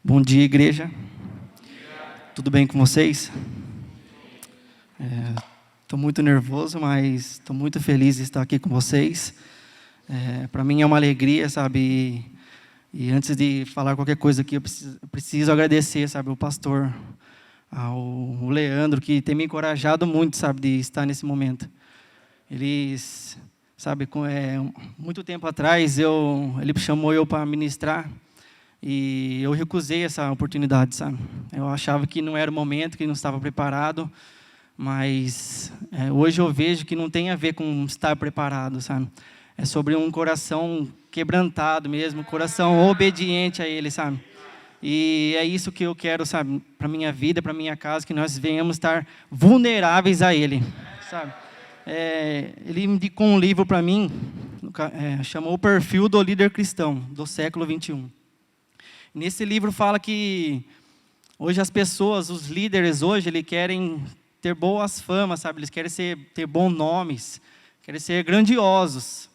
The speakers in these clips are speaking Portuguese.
Bom dia, igreja. Tudo bem com vocês? Estou muito nervoso, mas estou muito feliz de estar aqui com vocês. Para mim é uma alegria, sabe? E antes de falar qualquer coisa aqui, eu preciso agradecer, sabe, o pastor, ao Leandro, que tem me encorajado muito, sabe, de estar nesse momento. Eles, sabe, muito tempo atrás, ele chamou eu para ministrar. E eu recusei essa oportunidade, sabe? Eu achava que não era o momento, que não estava preparado, mas hoje eu vejo que não tem a ver com estar preparado, sabe? É sobre um coração quebrantado mesmo, um coração obediente a Ele, sabe? E é isso que eu quero, sabe? Para minha vida, para minha casa, que nós venhamos estar vulneráveis a Ele, sabe? Ele indicou um livro para mim, chamou O Perfil do Líder Cristão, do século 21. Nesse livro fala que hoje as pessoas, os líderes hoje, eles querem ter boas famas, sabe? Eles querem ter bons nomes, querem ser grandiosos.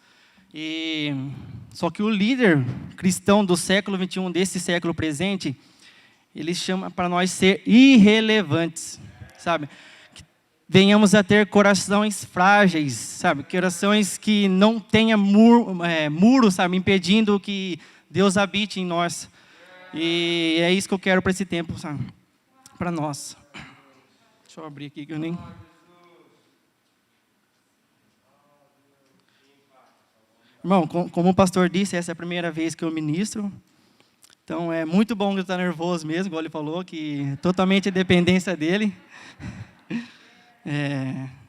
Só que o líder cristão do século 21, desse século presente, ele chama para nós ser irrelevantes, sabe? Que venhamos a ter corações frágeis, sabe? Corações que não tenham muro, sabe? Impedindo que Deus habite em nós. E é isso que eu quero para esse tempo, sabe? Para nós. Deixa eu abrir aqui que eu nem... Irmão, como o pastor disse, essa é a primeira vez que eu ministro. Então é muito bom que eu estou nervoso mesmo, igual ele falou, que totalmente a dependência dele.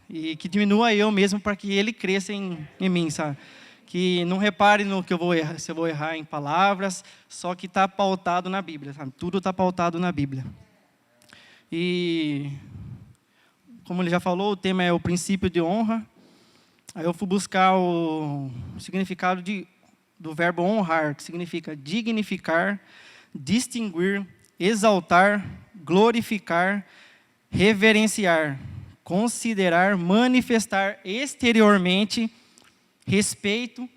E que diminua eu mesmo para que ele cresça em mim, sabe? Que não repare no que eu vou errar, se eu vou errar em palavras, só que está pautado na Bíblia, sabe? Tudo está pautado na Bíblia. E, como ele já falou, o tema é o princípio de honra. Aí eu fui buscar o significado do verbo honrar, que significa dignificar, distinguir, exaltar, glorificar, reverenciar, considerar, manifestar exteriormente respeito,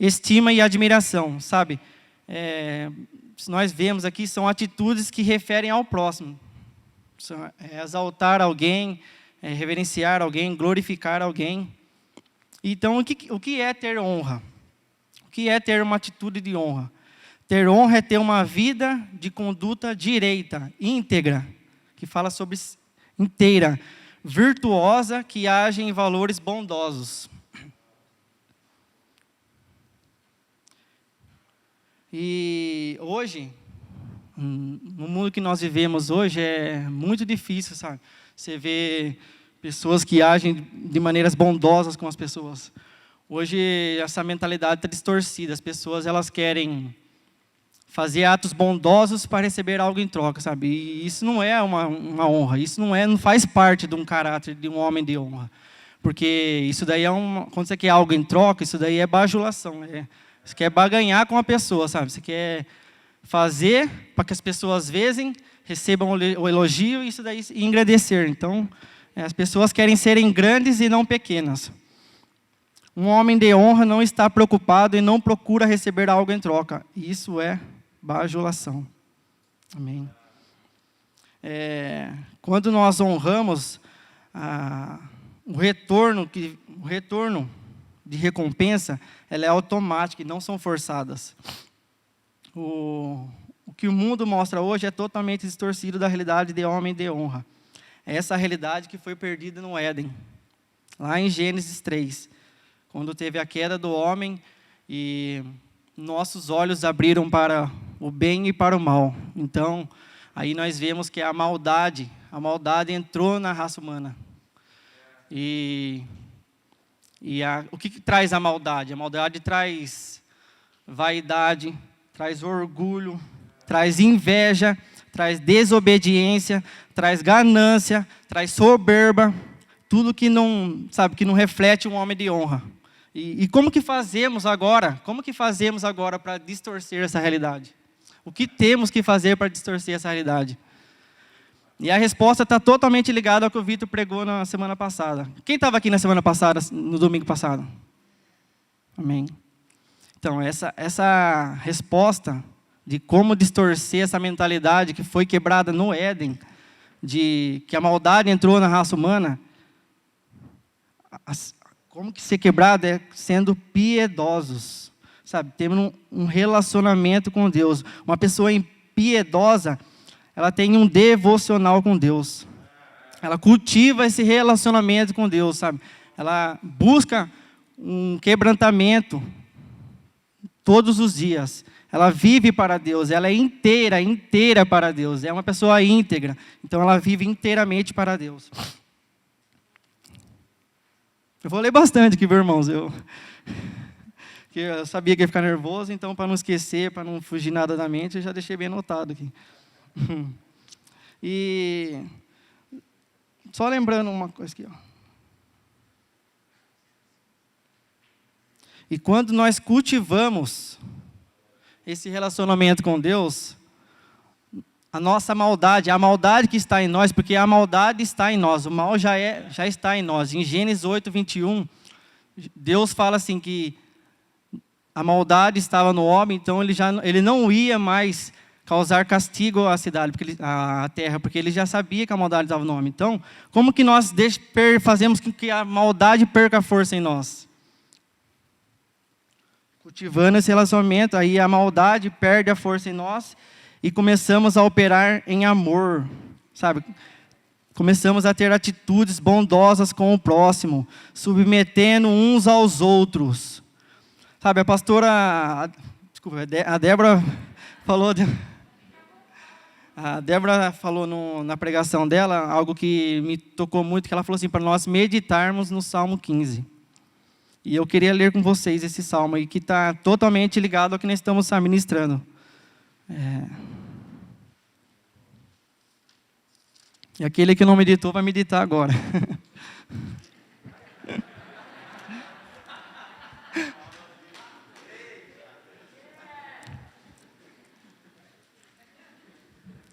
estima e admiração, sabe? Nós vemos aqui, são atitudes que referem ao próximo. Exaltar alguém, reverenciar alguém, glorificar alguém. Então, o que é ter honra? O que é ter uma atitude de honra? Ter honra é ter uma vida de conduta direita, íntegra, que fala sobre inteira, virtuosa, que age em valores bondosos. E hoje, no mundo que nós vivemos hoje, é muito difícil, sabe? Você vê pessoas que agem de maneiras bondosas com as pessoas. Hoje, essa mentalidade está distorcida. As pessoas, elas querem fazer atos bondosos para receber algo em troca, sabe? E isso não é uma honra. Isso não faz parte de um caráter de um homem de honra. Porque isso daí quando você quer algo em troca, isso daí é bajulação, Você quer barganhar com a pessoa, sabe? Você quer fazer para que as pessoas vejam, recebam o elogio e isso daí engrandecer. Então, as pessoas querem serem grandes e não pequenas. Um homem de honra não está preocupado e não procura receber algo em troca. Isso é bajulação. Amém. Quando nós honramos, o retorno de recompensa, ela é automática e não são forçadas. O que o mundo mostra hoje é totalmente distorcido da realidade de homem de honra. É essa realidade que foi perdida no Éden, lá em Gênesis 3, quando teve a queda do homem e nossos olhos abriram para o bem e para o mal. Então, aí nós vemos que a maldade entrou na raça humana. O que traz a maldade? A maldade traz vaidade, traz orgulho, traz inveja, traz desobediência, traz ganância, traz soberba, tudo que não reflete um homem de honra. E como que fazemos agora? Como que fazemos agora para distorcer essa realidade? O que temos que fazer para distorcer essa realidade? E a resposta está totalmente ligada ao que o Vitor pregou na semana passada. Quem estava aqui na semana passada, no domingo passado? Amém. Então, essa resposta de como distorcer essa mentalidade que foi quebrada no Éden, de que a maldade entrou na raça humana. Como que ser quebrado é sendo piedosos, sabe? Tendo um relacionamento com Deus. Uma pessoa impiedosa, ela tem um devocional com Deus. Ela cultiva esse relacionamento com Deus, sabe? Ela busca um quebrantamento todos os dias. Ela vive para Deus, ela é inteira para Deus. É uma pessoa íntegra, então ela vive inteiramente para Deus. Eu vou ler bastante aqui, meus irmãos. Eu sabia que ia ficar nervoso, então para não esquecer, para não fugir nada da mente, eu já deixei bem anotado aqui. E só lembrando uma coisa aqui, ó. E quando nós cultivamos esse relacionamento com Deus, a nossa maldade, a maldade que está em nós, porque a maldade está em nós, o mal já está em nós. Em Gênesis 8:21, Deus fala assim que a maldade estava no homem, então ele não ia mais causar castigo à cidade, à terra, porque ele já sabia que a maldade estava no homem. Então, como que nós fazemos com que a maldade perca a força em nós? Cultivando esse relacionamento, aí a maldade perde a força em nós e começamos a operar em amor, sabe? Começamos a ter atitudes bondosas com o próximo, submetendo uns aos outros. Sabe, a Débora falou... A Débora falou na pregação dela algo que me tocou muito, que ela falou assim, para nós meditarmos no Salmo 15. E eu queria ler com vocês esse salmo aí, que está totalmente ligado ao que nós estamos ministrando. E aquele que não meditou, vai meditar agora.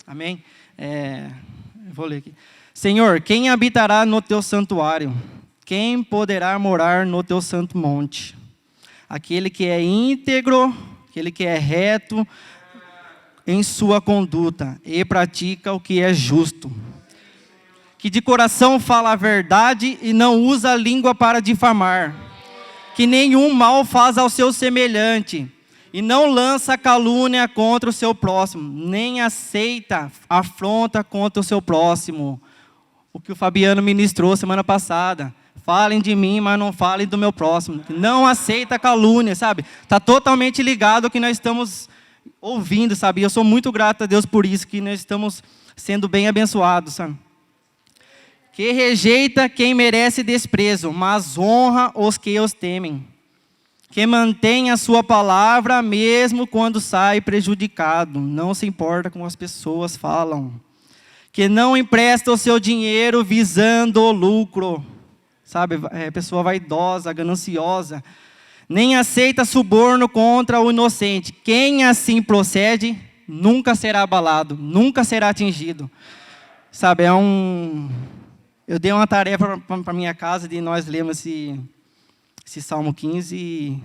Amém? Vou ler aqui. Senhor, quem habitará no teu santuário? Quem poderá morar no teu santo monte? Aquele que é íntegro, aquele que é reto em sua conduta e pratica o que é justo. Que de coração fala a verdade e não usa a língua para difamar. Que nenhum mal faz ao seu semelhante e não lança calúnia contra o seu próximo, nem aceita afronta contra o seu próximo. O que o Fabiano ministrou semana passada. Falem de mim, mas não falem do meu próximo. Não aceita calúnia, sabe? Está totalmente ligado ao que nós estamos ouvindo, sabe? Eu sou muito grato a Deus por isso, que nós estamos sendo bem abençoados, sabe? Que rejeita quem merece desprezo, mas honra os que os temem. Que mantém a sua palavra mesmo quando sai prejudicado. Não se importa com as pessoas falam. Que não empresta o seu dinheiro visando o lucro. Sabe, pessoa vaidosa, gananciosa. Nem aceita suborno contra o inocente. Quem assim procede, nunca será abalado, nunca será atingido. Sabe, eu dei uma tarefa para minha casa de nós lermos esse Salmo 15 e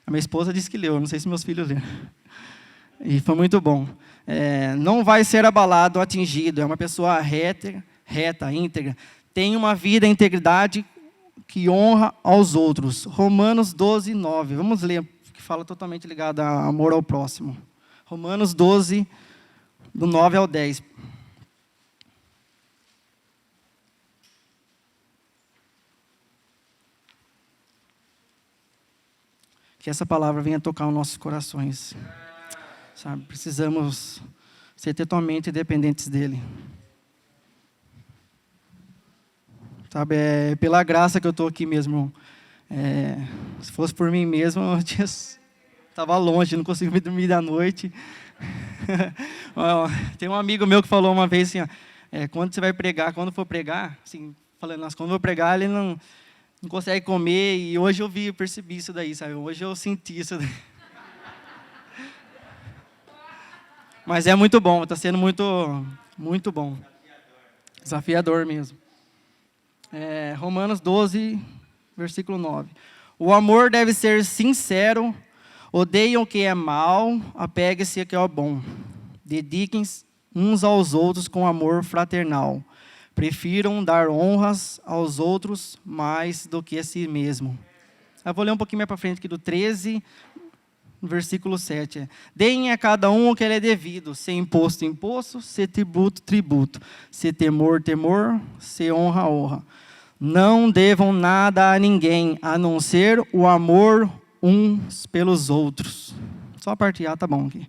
a minha esposa disse que leu, não sei se meus filhos leram. E foi muito bom. Não vai ser abalado, atingido, é uma pessoa reta, íntegra. Tem uma vida, integridade que honra aos outros. Romanos 12:9. Vamos ler, que fala totalmente ligado a amor ao próximo. Romanos 12, do 9 ao 10. Que essa palavra venha tocar os nossos corações. Sabe, precisamos ser totalmente dependentes dele. Sabe, pela graça que eu estou aqui mesmo. Se fosse por mim mesmo, eu estava longe, não conseguia dormir da noite. Tem um amigo meu que falou uma vez assim, quando você vai pregar, quando for pregar, assim, falando, quando eu vou pregar, ele não consegue comer, e hoje eu percebi isso daí, sabe? Hoje eu senti isso daí. Mas é muito bom, está sendo muito, muito bom. Desafiador mesmo. Romanos 12, versículo 9. O amor deve ser sincero, Odeiem o que é mal, apeguem-se ao que é bom. Dediquem-se uns aos outros com amor fraternal. Prefiram dar honras aos outros mais do que a si mesmo. Eu vou ler um pouquinho mais para frente aqui do 13, versículo 7. Deem a cada um o que lhe é devido, se imposto, imposto, se tributo, tributo, se temor, temor, se honra, honra. Não devam nada a ninguém, a não ser o amor uns pelos outros. Só a parte A tá bom aqui.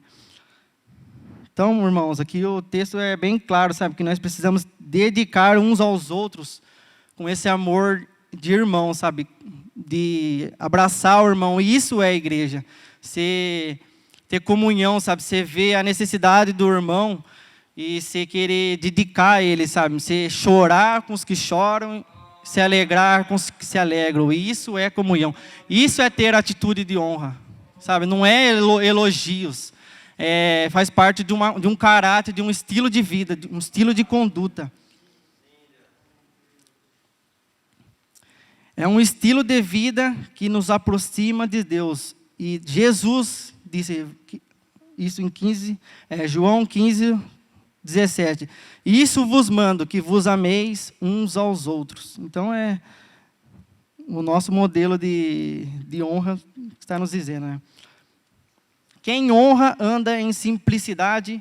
Então, irmãos, aqui o texto é bem claro, sabe? Que nós precisamos dedicar uns aos outros com esse amor de irmão, sabe? De abraçar o irmão. E isso é a igreja. Você ter comunhão, sabe? Você vê a necessidade do irmão e você querer dedicar a ele, sabe? Você chorar com os que choram, se alegrar com os que se alegram. E isso é comunhão. Isso é ter atitude de honra, sabe? Não é elogios. Faz parte de um caráter, de um estilo de vida, de um estilo de conduta. É um estilo de vida que nos aproxima de Deus. E Jesus disse isso em João 15, 17. Isso vos mando, que vos ameis uns aos outros. Então é o nosso modelo de honra que está nos dizendo, né? Quem honra anda em simplicidade,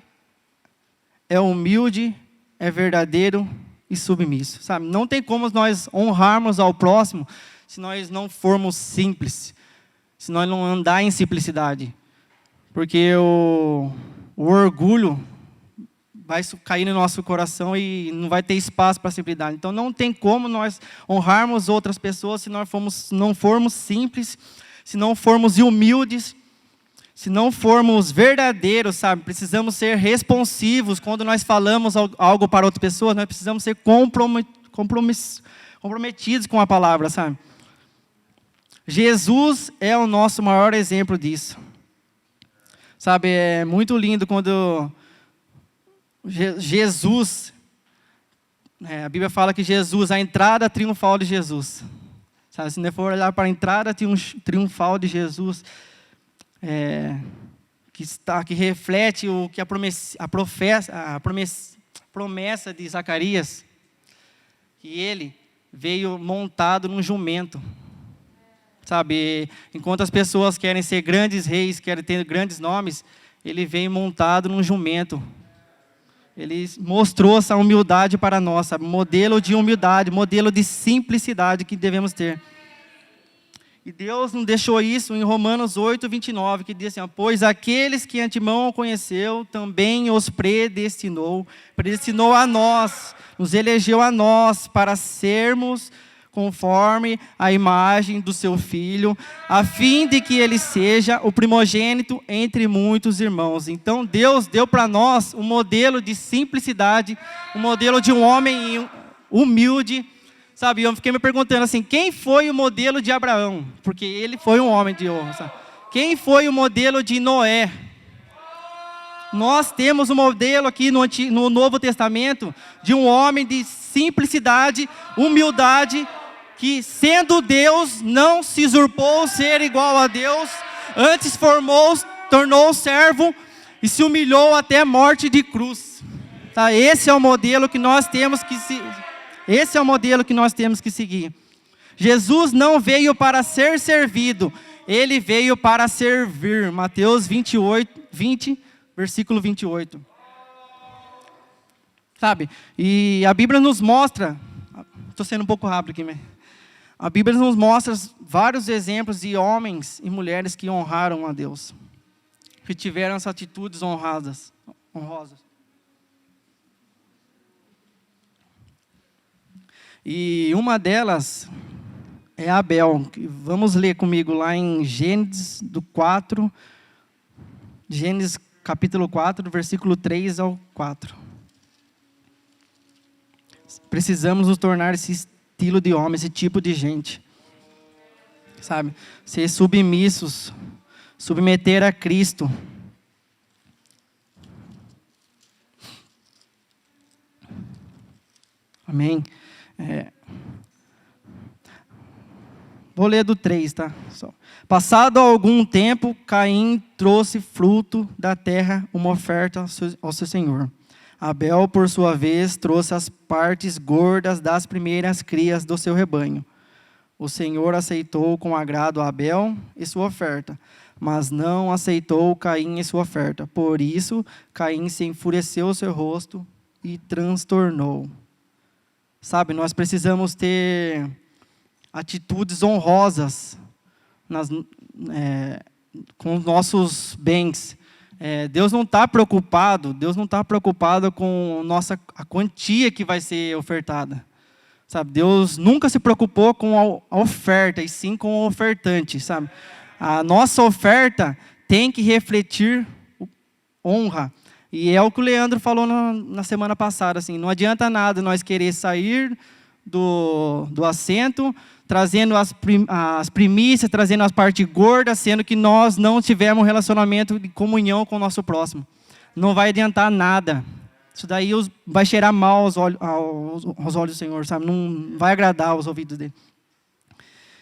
é humilde, é verdadeiro e submisso. Sabe? Não tem como nós honrarmos ao próximo se nós não formos simples, se nós não andar em simplicidade. Porque o orgulho vai cair no nosso coração e não vai ter espaço para a simplicidade. Então não tem como nós honrarmos outras pessoas se nós não formos simples, se não formos humildes, se não formos verdadeiros, sabe? Precisamos ser responsivos quando nós falamos algo para outras pessoas, nós precisamos ser comprometidos com a palavra, sabe? Jesus é o nosso maior exemplo disso. Sabe, é muito lindo quando Jesus, a Bíblia fala que Jesus, a entrada triunfal de Jesus. Sabe, se não for olhar para a entrada triunfal de Jesus, que reflete o que a promessa de Zacarias, que ele veio montado num jumento. Sabe, enquanto as pessoas querem ser grandes reis, querem ter grandes nomes, ele veio montado num jumento. Ele mostrou essa humildade para nós, sabe? Modelo de humildade, modelo de simplicidade que devemos ter. E Deus nos deixou isso em Romanos 8, 29, que diz assim: pois aqueles que antemão conheceu, também os predestinou a nós, nos elegeu a nós para sermos conforme a imagem do seu Filho, a fim de que ele seja o primogênito entre muitos irmãos. Então Deus deu para nós um modelo de simplicidade, um modelo de um homem humilde, sabe? Eu fiquei me perguntando assim, quem foi o modelo de Abraão? Porque ele foi um homem de honra, sabe? Quem foi o modelo de Noé? Nós temos um modelo aqui no Novo Testamento de um homem de simplicidade, humildade, que sendo Deus, não se usurpou ser igual a Deus, antes tornou servo e se humilhou até a morte de cruz. Tá? Esse é o modelo que nós temos que seguir. Jesus não veio para ser servido, ele veio para servir. Mateus 20, versículo 28. Sabe? E a Bíblia nos mostra, estou sendo um pouco rápido aqui, mas a Bíblia nos mostra vários exemplos de homens e mulheres que honraram a Deus, que tiveram essas atitudes honrosas. E uma delas é Abel. Vamos ler comigo lá em Gênesis capítulo 4, do versículo 3 ao 4. Precisamos nos tornar esse estilo de homem, esse tipo de gente. Sabe? Ser submissos, submeter a Cristo. Amém? Vou ler do 3, tá? Só. Passado algum tempo, Caim trouxe fruto da terra, uma oferta ao seu senhor. Abel, por sua vez, trouxe as partes gordas das primeiras crias do seu rebanho. O Senhor aceitou com agrado Abel e sua oferta, mas não aceitou Caim e sua oferta. Por isso, Caim se enfureceu o seu rosto e transtornou. Sabe, nós precisamos ter atitudes honrosas com os nossos bens. Deus não está preocupado com a quantia que vai ser ofertada. Sabe, Deus nunca se preocupou com a oferta, e sim com o ofertante, sabe? A nossa oferta tem que refletir honra. E é o que o Leandro falou na semana passada, assim, não adianta nada nós querer sair do assento, trazendo as primícias, trazendo as partes gordas, sendo que nós não tivermos um relacionamento de comunhão com o nosso próximo. Não vai adiantar nada. Isso daí vai cheirar mal aos olhos do Senhor, sabe? Não vai agradar os ouvidos dele.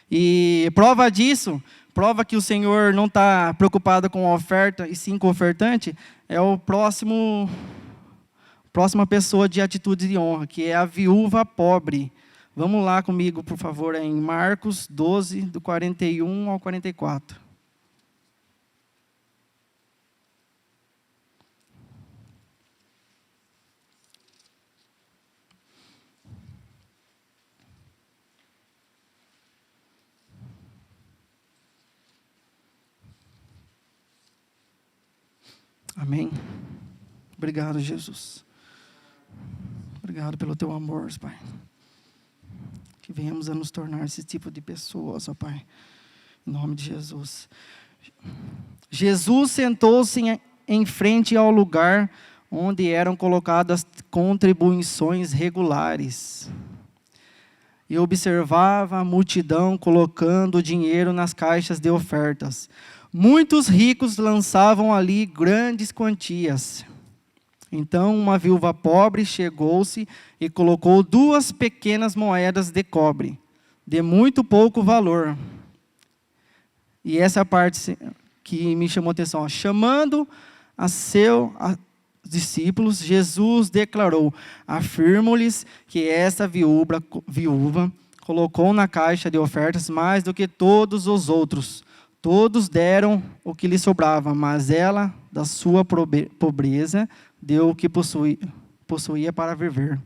E prova disso, prova que o Senhor não está preocupado com a oferta, e sim com o ofertante, é a próxima pessoa de atitude de honra, que é a viúva pobre. Vamos lá comigo, por favor, em Marcos 12, do 41 ao 44. Amém. Obrigado, Jesus. Obrigado pelo teu amor, Pai. Que venhamos a nos tornar esse tipo de pessoas, ó Pai. Em nome de Jesus. Jesus sentou-se em frente ao lugar onde eram colocadas contribuições regulares. E observava a multidão colocando o dinheiro nas caixas de ofertas. Muitos ricos lançavam ali grandes quantias. Então uma viúva pobre chegou-se e colocou 2 pequenas moedas de cobre, de muito pouco valor. E essa é a parte que me chamou a atenção. Chamando a seus discípulos, Jesus declarou: afirmo-lhes que essa viúva colocou na caixa de ofertas mais do que todos os outros. Todos deram o que lhe sobrava, mas ela, da sua pobreza, deu o que possuía para viver.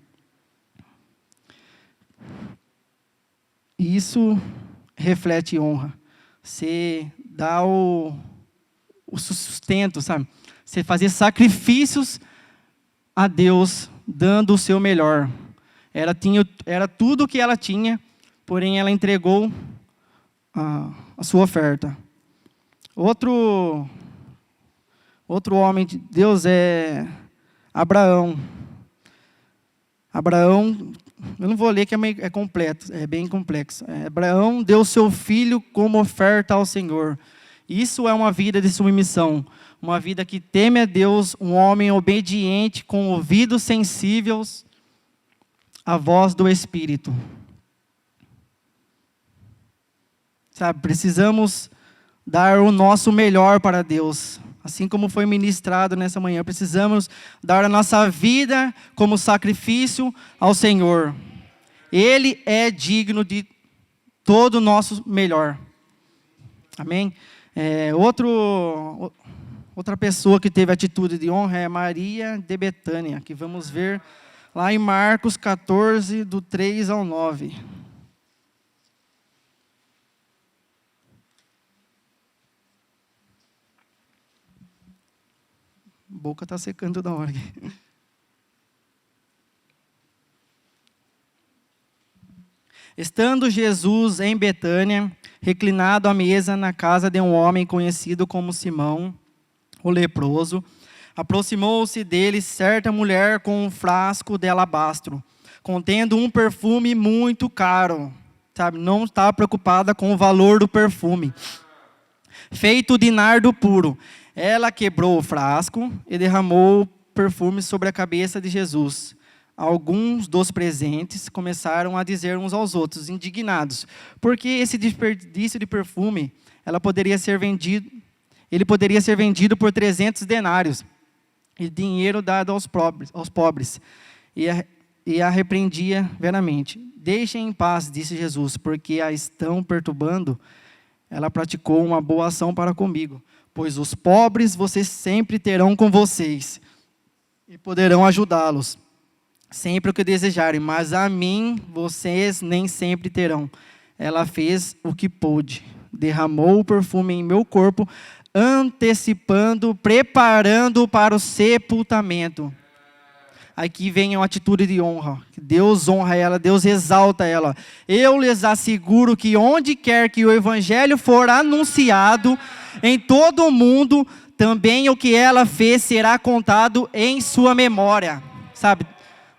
Isso reflete honra. Você dá o sustento, sabe? Você fazer sacrifícios a Deus, dando o seu melhor. Era tudo o que ela tinha, porém ela entregou a sua oferta. Outro homem de Deus é Abraão. Abraão, eu não vou ler que é completo, é bem complexo. Abraão deu seu filho como oferta ao Senhor. Isso é uma vida de submissão, uma vida que teme a Deus, um homem obediente, com ouvidos sensíveis à voz do Espírito. Sabe, precisamos dar o nosso melhor para Deus. Assim como foi ministrado nessa manhã, precisamos dar a nossa vida como sacrifício ao Senhor. Ele é digno de todo o nosso melhor. Amém? Outra pessoa que teve atitude de honra é Maria de Betânia, que vamos ver lá em Marcos 14, do 3 ao 9. A boca está secando toda hora aqui. Estando Jesus em Betânia, reclinado à mesa na casa de um homem conhecido como Simão, o leproso, aproximou-se dele certa mulher com um frasco de alabastro, contendo um perfume muito caro. Sabe, não estava preocupada com o valor do perfume, feito de nardo puro. Ela quebrou o frasco e derramou o perfume sobre a cabeça de Jesus. alguns dos presentes começaram a dizer uns aos outros, indignados, porque esse desperdício de perfume, ele poderia ser vendido por 300 denários, e dinheiro dado aos pobres. E a repreendia veramente. Deixem em paz, disse Jesus, porque a estão perturbando. Ela praticou uma boa ação para comigo, pois os pobres vocês sempre terão com vocês, e poderão ajudá-los sempre o que desejarem, mas a mim vocês nem sempre terão. Ela fez o que pôde, derramou o perfume em meu corpo, antecipando, preparando para o sepultamento. Aqui vem uma atitude de honra. Deus honra ela, Deus exalta ela. Eu lhes asseguro que onde quer que o evangelho for anunciado, em todo o mundo, também o que ela fez será contado em sua memória. Sabe?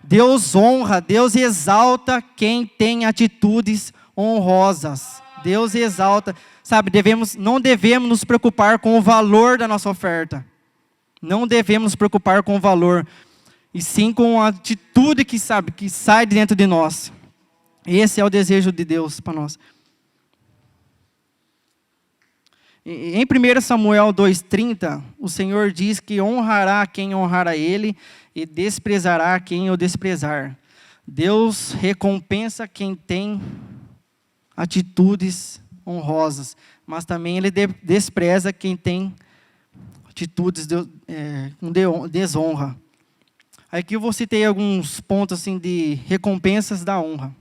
Deus honra, Deus exalta quem tem atitudes honrosas. Deus exalta. Sabe, não devemos nos preocupar com o valor da nossa oferta. Não devemos nos preocupar com o valor. E sim com a atitude que sai de dentro de nós. Esse é o desejo de Deus para nós. Em 1 Samuel 2,30, o Senhor diz que honrará quem honrar a Ele e desprezará quem o desprezar. Deus recompensa quem tem atitudes honrosas, mas também Ele despreza quem tem atitudes com desonra. Aqui eu vou citar alguns pontos assim, de recompensas da honra.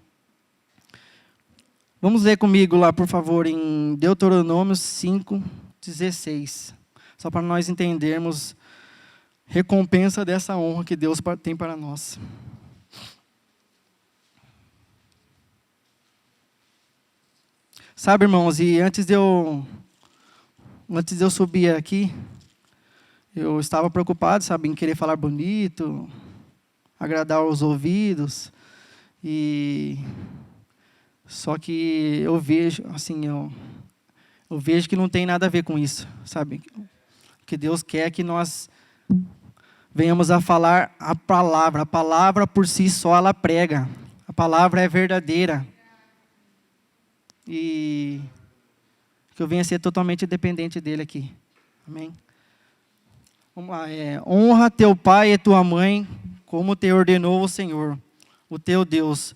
Vamos ler comigo lá, por favor, em Deuteronômio 5:16. Só para nós entendermos recompensa dessa honra que Deus tem para nós. Sabe, irmãos, e antes de eu subir aqui, eu estava preocupado, sabe, em querer falar bonito, agradar os ouvidos, só que eu vejo, assim, eu vejo que não tem nada a ver com isso, sabe? Que Deus quer que nós venhamos a falar a palavra por si só ela prega, a palavra é verdadeira, e que eu venha a ser totalmente dependente dele aqui, amém? Vamos lá, honra teu pai e tua mãe, como te ordenou o Senhor, o teu Deus,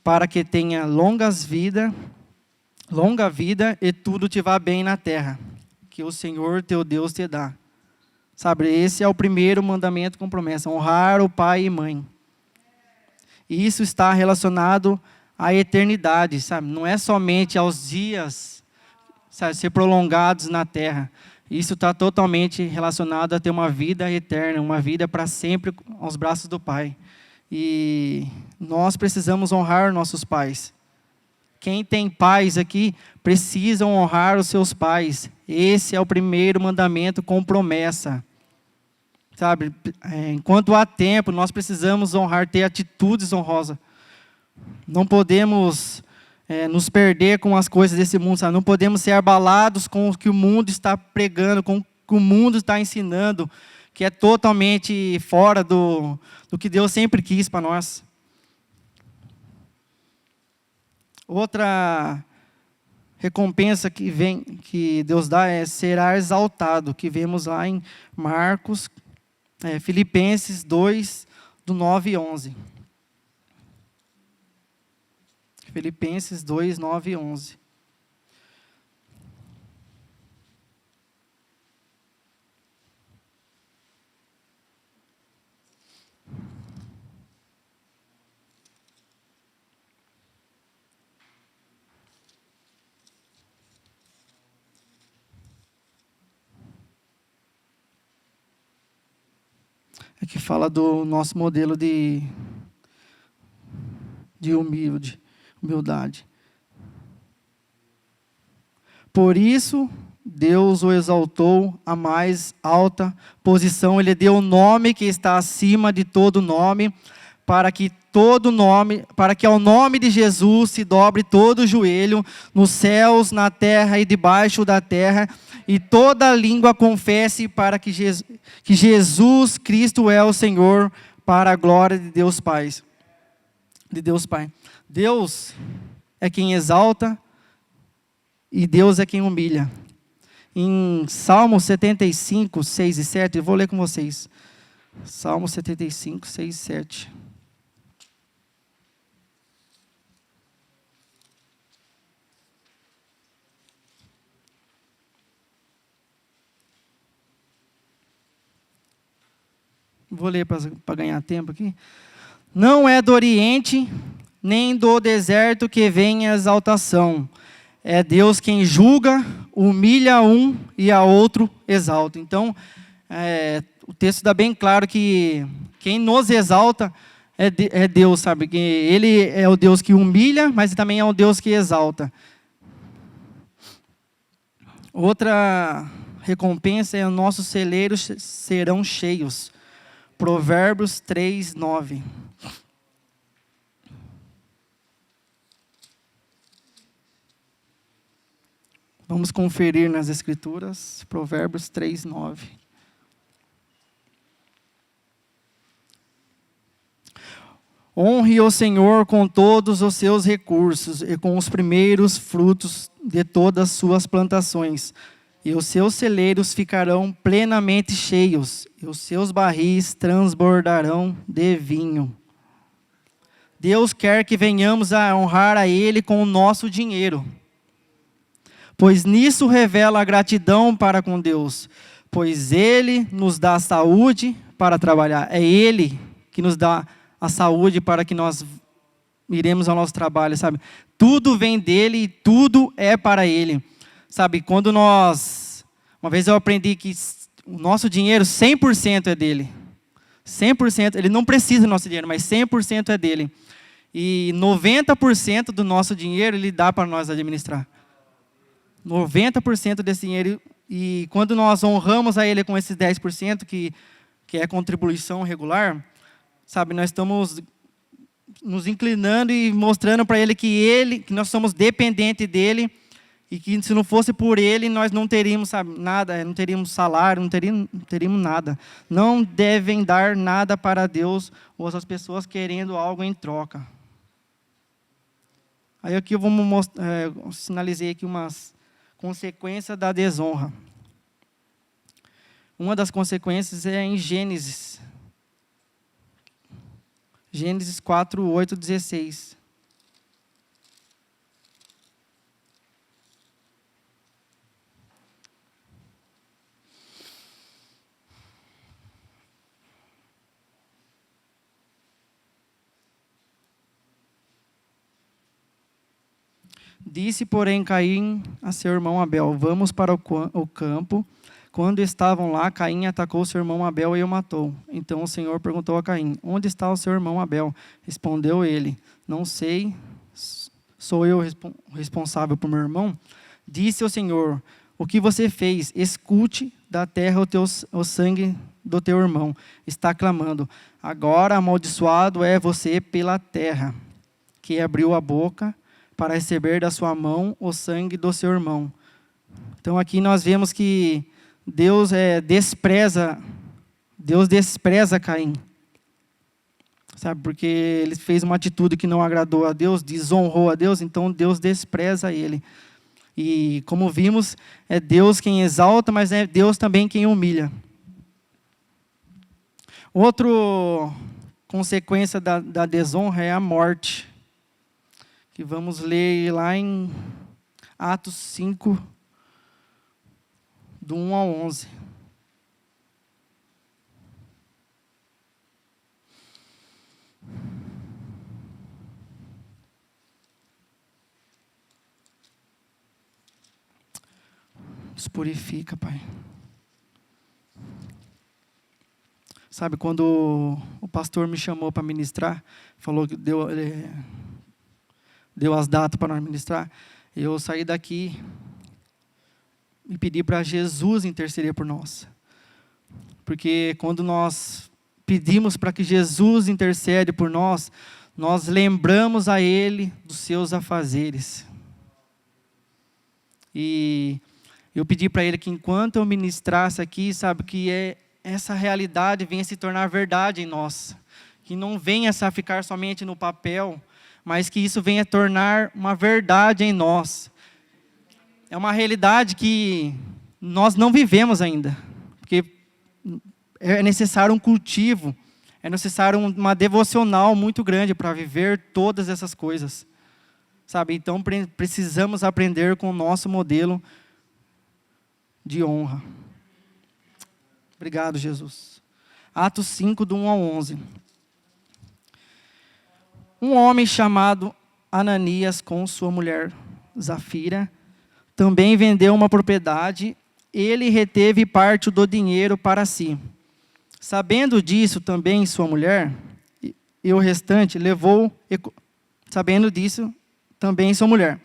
para que tenha longa vida e tudo te vá bem na terra, que o Senhor teu Deus te dá. Sabe, esse é o primeiro mandamento com promessa, honrar o pai e mãe. E isso está relacionado à eternidade, sabe? Não é somente aos dias, sabe, ser prolongados na terra. Isso está totalmente relacionado a ter uma vida eterna, uma vida para sempre aos braços do Pai. E nós precisamos honrar nossos pais. Quem tem pais aqui, precisa honrar os seus pais. Esse é o primeiro mandamento com promessa. Sabe, enquanto há tempo, nós precisamos honrar, ter atitudes honrosas. Não podemos nos perder com as coisas desse mundo, sabe? Não podemos ser abalados com o que o mundo está pregando, com o que o mundo está ensinando, que é totalmente fora do que Deus sempre quis para nós. Outra recompensa que Deus dá é será exaltado, que vemos lá em Marcos, Filipenses 2, do 9 e 11. Filipenses 2, 9 e 11. Aqui fala do nosso modelo de humildade. Por isso, Deus o exaltou à mais alta posição. Ele deu o nome que está acima de todo nome, para que ao nome de Jesus se dobre todo o joelho, nos céus, na terra e debaixo da terra, e toda língua confesse para que Jesus Cristo é o Senhor, para a glória de Deus Pai. De Deus Pai. Deus é quem exalta e Deus é quem humilha. Em Salmo 75, 6 e 7, eu vou ler com vocês. Salmo 75, 6 e 7. Vou ler para ganhar tempo aqui. Não é do Oriente, nem do deserto que vem a exaltação. É Deus quem julga, humilha um e a outro exalta. Então, o texto dá bem claro que quem nos exalta é Deus, sabe? Que Ele é o Deus que humilha, mas também é o Deus que exalta. Outra recompensa é: os nossos celeiros serão cheios. Provérbios 3, 9. Vamos conferir nas Escrituras, Provérbios 3, 9. Honre o Senhor com todos os seus recursos e com os primeiros frutos de todas as suas plantações. E os seus celeiros ficarão plenamente cheios, e os seus barris transbordarão de vinho. Deus quer que venhamos a honrar a Ele com o nosso dinheiro, pois nisso revela a gratidão para com Deus, pois Ele nos dá saúde para trabalhar. É Ele que nos dá a saúde para que nós iremos ao nosso trabalho, sabe? Tudo vem dEle e tudo é para Ele. Sabe, quando uma vez eu aprendi que o nosso dinheiro 100% é dele. 100%, ele não precisa do nosso dinheiro, mas 100% é dele. E 90% do nosso dinheiro ele dá para nós administrar. 90% desse dinheiro, e quando nós honramos a ele com esses 10%, que é contribuição regular, sabe, nós estamos nos inclinando e mostrando para ele que nós somos dependentes dele, e que se não fosse por Ele, nós não teríamos, sabe, nada, não teríamos salário, não teríamos nada. Não devem dar nada para Deus ou as pessoas querendo algo em troca. Aí aqui eu sinalizei aqui umas consequências da desonra. Uma das consequências é em Gênesis. Gênesis 4, 8, 16. Disse, porém, Caim a seu irmão Abel: vamos para o campo. Quando estavam lá, Caim atacou seu irmão Abel e o matou. Então o Senhor perguntou a Caim: onde está o seu irmão Abel? Respondeu ele: não sei, sou eu responsável por meu irmão? Disse o Senhor: o que você fez? Escute da terra o sangue do teu irmão. Está clamando. Agora amaldiçoado é você pela terra, que abriu a boca para receber da sua mão o sangue do seu irmão. Então aqui nós vemos que Deus despreza Caim. Sabe, porque ele fez uma atitude que não agradou a Deus, desonrou a Deus, então Deus despreza ele. E como vimos, é Deus quem exalta, mas é Deus também quem humilha. Outra consequência da desonra é a morte. Que vamos ler lá em Atos 5, do 1 ao 11. Nos purifica, Pai. Sabe, quando o pastor me chamou para ministrar, falou que deu as datas para nós ministrar, eu saí daqui e pedi para Jesus interceder por nós. Porque quando nós pedimos para que Jesus intercede por nós, nós lembramos a Ele dos seus afazeres. E eu pedi para Ele que enquanto eu ministrasse aqui, sabe, que essa realidade venha se tornar verdade em nós. que não venha a ficar somente no papel, mas que isso venha a tornar uma verdade em nós. É uma realidade que nós não vivemos ainda, porque é necessário um cultivo, é necessário uma devocional muito grande para viver todas essas coisas. Sabe? Então precisamos aprender com o nosso modelo de honra. Obrigado, Jesus. Atos 5, do 1 ao 11. Um homem chamado Ananias, com sua mulher Zafira, também vendeu uma propriedade. Ele reteve parte do dinheiro para si. Sabendo disso também sua mulher, e o restante levou... Sabendo disso também sua mulher.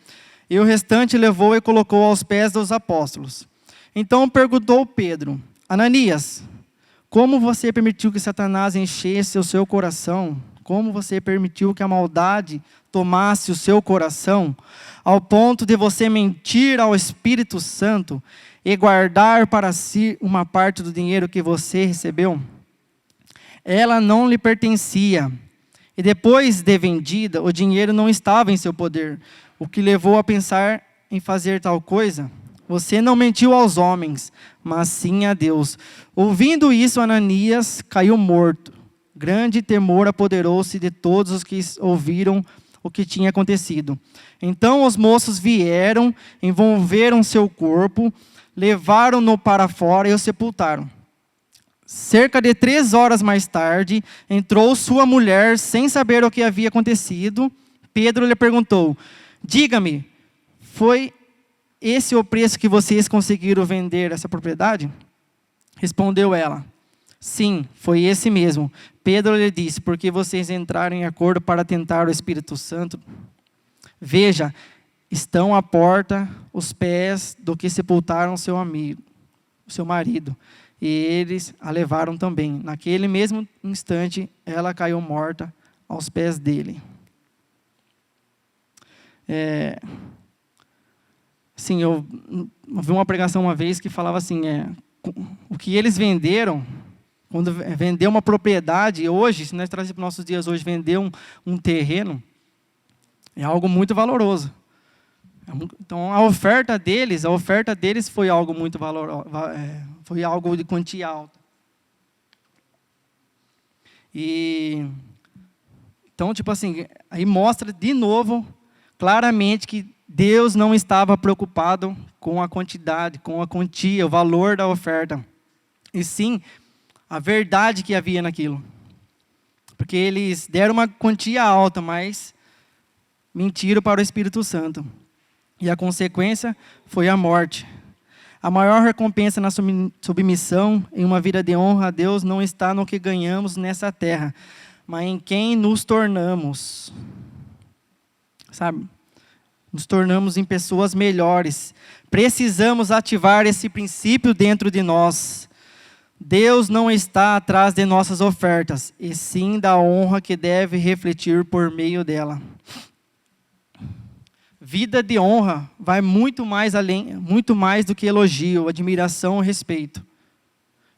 E o restante levou e colocou aos pés dos apóstolos. Então perguntou Pedro: Ananias, como você permitiu que Satanás enchesse o seu coração? Como você permitiu que a maldade tomasse o seu coração, ao ponto de você mentir ao Espírito Santo e guardar para si uma parte do dinheiro que você recebeu? Ela não lhe pertencia, e depois de vendida, o dinheiro não estava em seu poder, o que levou a pensar em fazer tal coisa. Você não mentiu aos homens, mas sim a Deus. Ouvindo isso, Ananias caiu morto. Grande temor apoderou-se de todos os que ouviram o que tinha acontecido. Então os moços vieram, envolveram seu corpo, levaram-no para fora e o sepultaram. Cerca de 3 horas mais tarde, entrou sua mulher sem saber o que havia acontecido. Pedro lhe perguntou: diga-me, foi esse o preço que vocês conseguiram vender essa propriedade? Respondeu ela: sim, foi esse mesmo. Pedro lhe disse: porque vocês entraram em acordo para tentar o Espírito Santo? Veja, estão à porta os pés do que sepultaram seu amigo, seu marido. E eles a levaram também. Naquele mesmo instante, ela caiu morta aos pés dele. Sim, eu vi uma pregação uma vez que falava assim, o que eles venderam, quando vendeu uma propriedade, hoje, se nós trazemos para os nossos dias hoje, vender um terreno, é algo muito valoroso. Então, a oferta deles foi algo muito valoroso, foi algo de quantia alta. E, então, tipo assim, aí mostra de novo, claramente, que Deus não estava preocupado com a quantidade, com a quantia, o valor da oferta. E sim, a verdade que havia naquilo. Porque eles deram uma quantia alta, mas mentiram para o Espírito Santo. E a consequência foi a morte. A maior recompensa na submissão em uma vida de honra a Deus não está no que ganhamos nessa terra, mas em quem nos tornamos. Sabe? Nos tornamos em pessoas melhores. Precisamos ativar esse princípio dentro de nós. Deus não está atrás de nossas ofertas, e sim da honra que deve refletir por meio dela. Vida de honra vai muito mais além, muito mais do que elogio, admiração e respeito.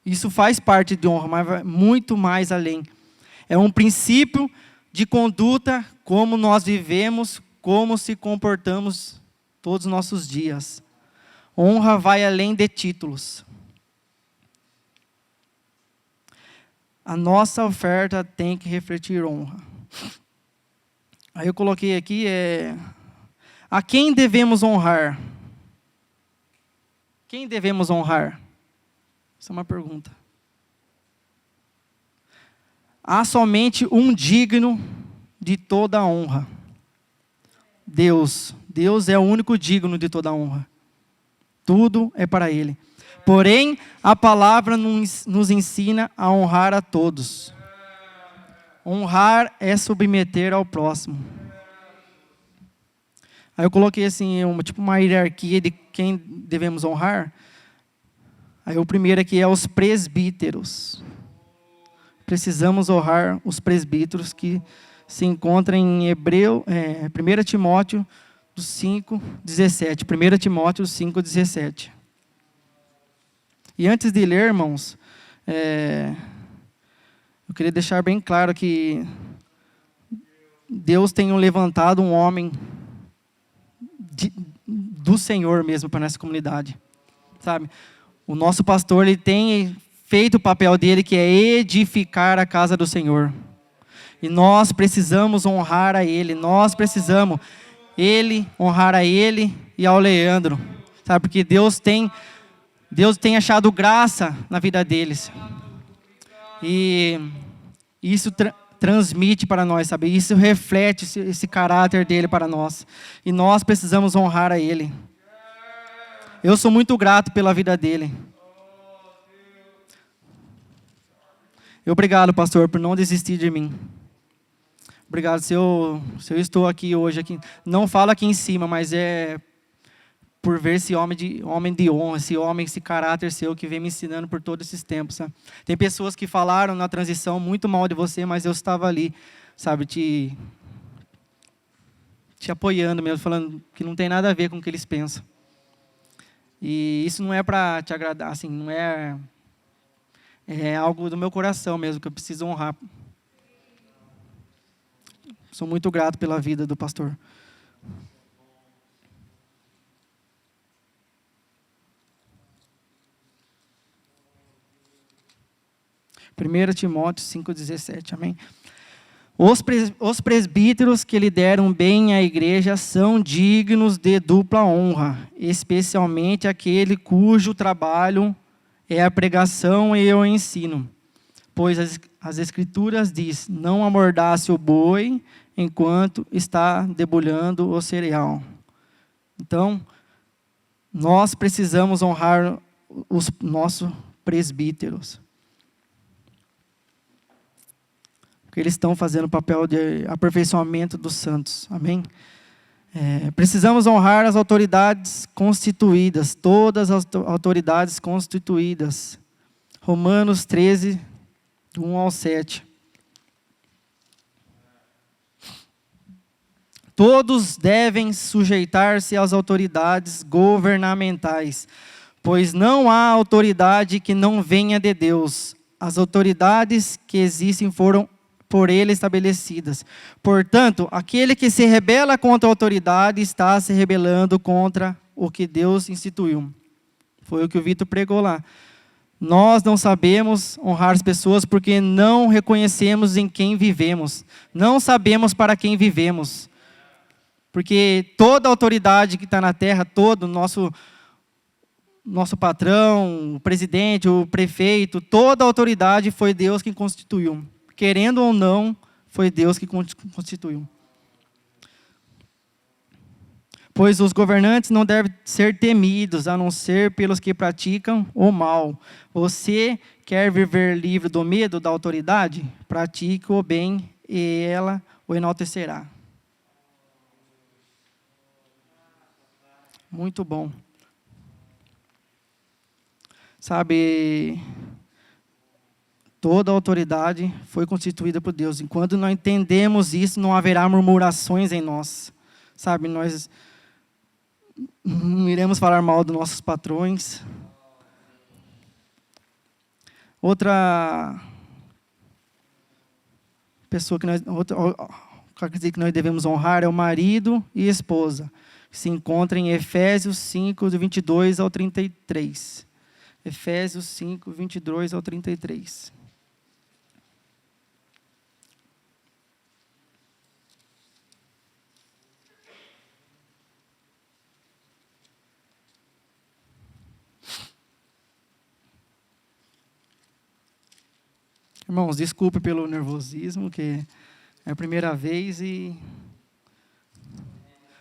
Isso faz parte de honra, mas vai muito mais além. É um princípio de conduta, como nós vivemos, como se comportamos todos os nossos dias. Honra vai além de títulos. A nossa oferta tem que refletir honra. Aí eu coloquei aqui, a quem devemos honrar? Quem devemos honrar? Essa é uma pergunta. Há somente um digno de toda a honra. Deus. Deus é o único digno de toda a honra. Tudo é para Ele. Porém, a palavra nos ensina a honrar a todos. Honrar é submeter ao próximo. Aí eu coloquei assim, uma hierarquia de quem devemos honrar. Aí o primeiro aqui é os presbíteros. Precisamos honrar os presbíteros que se encontram em 1 Timóteo 5:17. 1 Timóteo 5:17. E antes de ler, irmãos, eu queria deixar bem claro que Deus tem levantado um homem do Senhor mesmo para nossa comunidade, sabe? O nosso pastor, ele tem feito o papel dele, que é edificar a casa do Senhor. E nós precisamos honrar a ele, nós precisamos honrar a ele e ao Leandro, sabe? Porque Deus tem achado graça na vida deles. E isso transmite para nós, sabe? Isso reflete esse caráter dele para nós. E nós precisamos honrar a ele. Eu sou muito grato pela vida dele. Obrigado, pastor, por não desistir de mim. Obrigado, se eu estou aqui hoje, não falo aqui em cima, mas é por ver esse homem de honra, esse caráter seu que vem me ensinando por todos esses tempos. Sabe? Tem pessoas que falaram na transição muito mal de você, mas eu estava ali, sabe, te apoiando mesmo, falando que não tem nada a ver com o que eles pensam. E isso não é para te agradar, assim, não é algo do meu coração mesmo, que eu preciso honrar. Sou muito grato pela vida do pastor. 1 Timóteo 5,17, amém? Os presbíteros que lideram bem a igreja são dignos de dupla honra, especialmente aquele cujo trabalho é a pregação e o ensino. Pois as Escrituras diz: não amordace o boi enquanto está debulhando o cereal. Então, nós precisamos honrar os nossos presbíteros. Porque eles estão fazendo o papel de aperfeiçoamento dos santos. Amém? Precisamos honrar as autoridades constituídas, todas as autoridades constituídas. Romanos 13, do 1 ao 7. Todos devem sujeitar-se às autoridades governamentais, pois não há autoridade que não venha de Deus. As autoridades que existem foram por ele estabelecidas. Portanto, aquele que se rebela contra a autoridade está se rebelando contra o que Deus instituiu. Foi o que o Vitor pregou lá. Nós não sabemos honrar as pessoas porque não reconhecemos em quem vivemos. Não sabemos para quem vivemos. Porque toda autoridade que está na terra, todo nosso patrão, o presidente, o prefeito, toda autoridade foi Deus quem constituiu. Querendo ou não, foi Deus que constituiu. Pois os governantes não devem ser temidos, a não ser pelos que praticam o mal. Você quer viver livre do medo da autoridade? Pratique o bem e ela o enaltecerá. Muito bom. Sabe, toda a autoridade foi constituída por Deus. Enquanto nós entendemos isso, não haverá murmurações em nós. Sabe, nós não iremos falar mal dos nossos patrões. Outra pessoa que nós devemos honrar é o marido e esposa, que se encontra em Efésios 5, do 22 ao 33. Efésios 5, 22 ao 33. Irmãos, desculpe pelo nervosismo, que é a primeira vez e...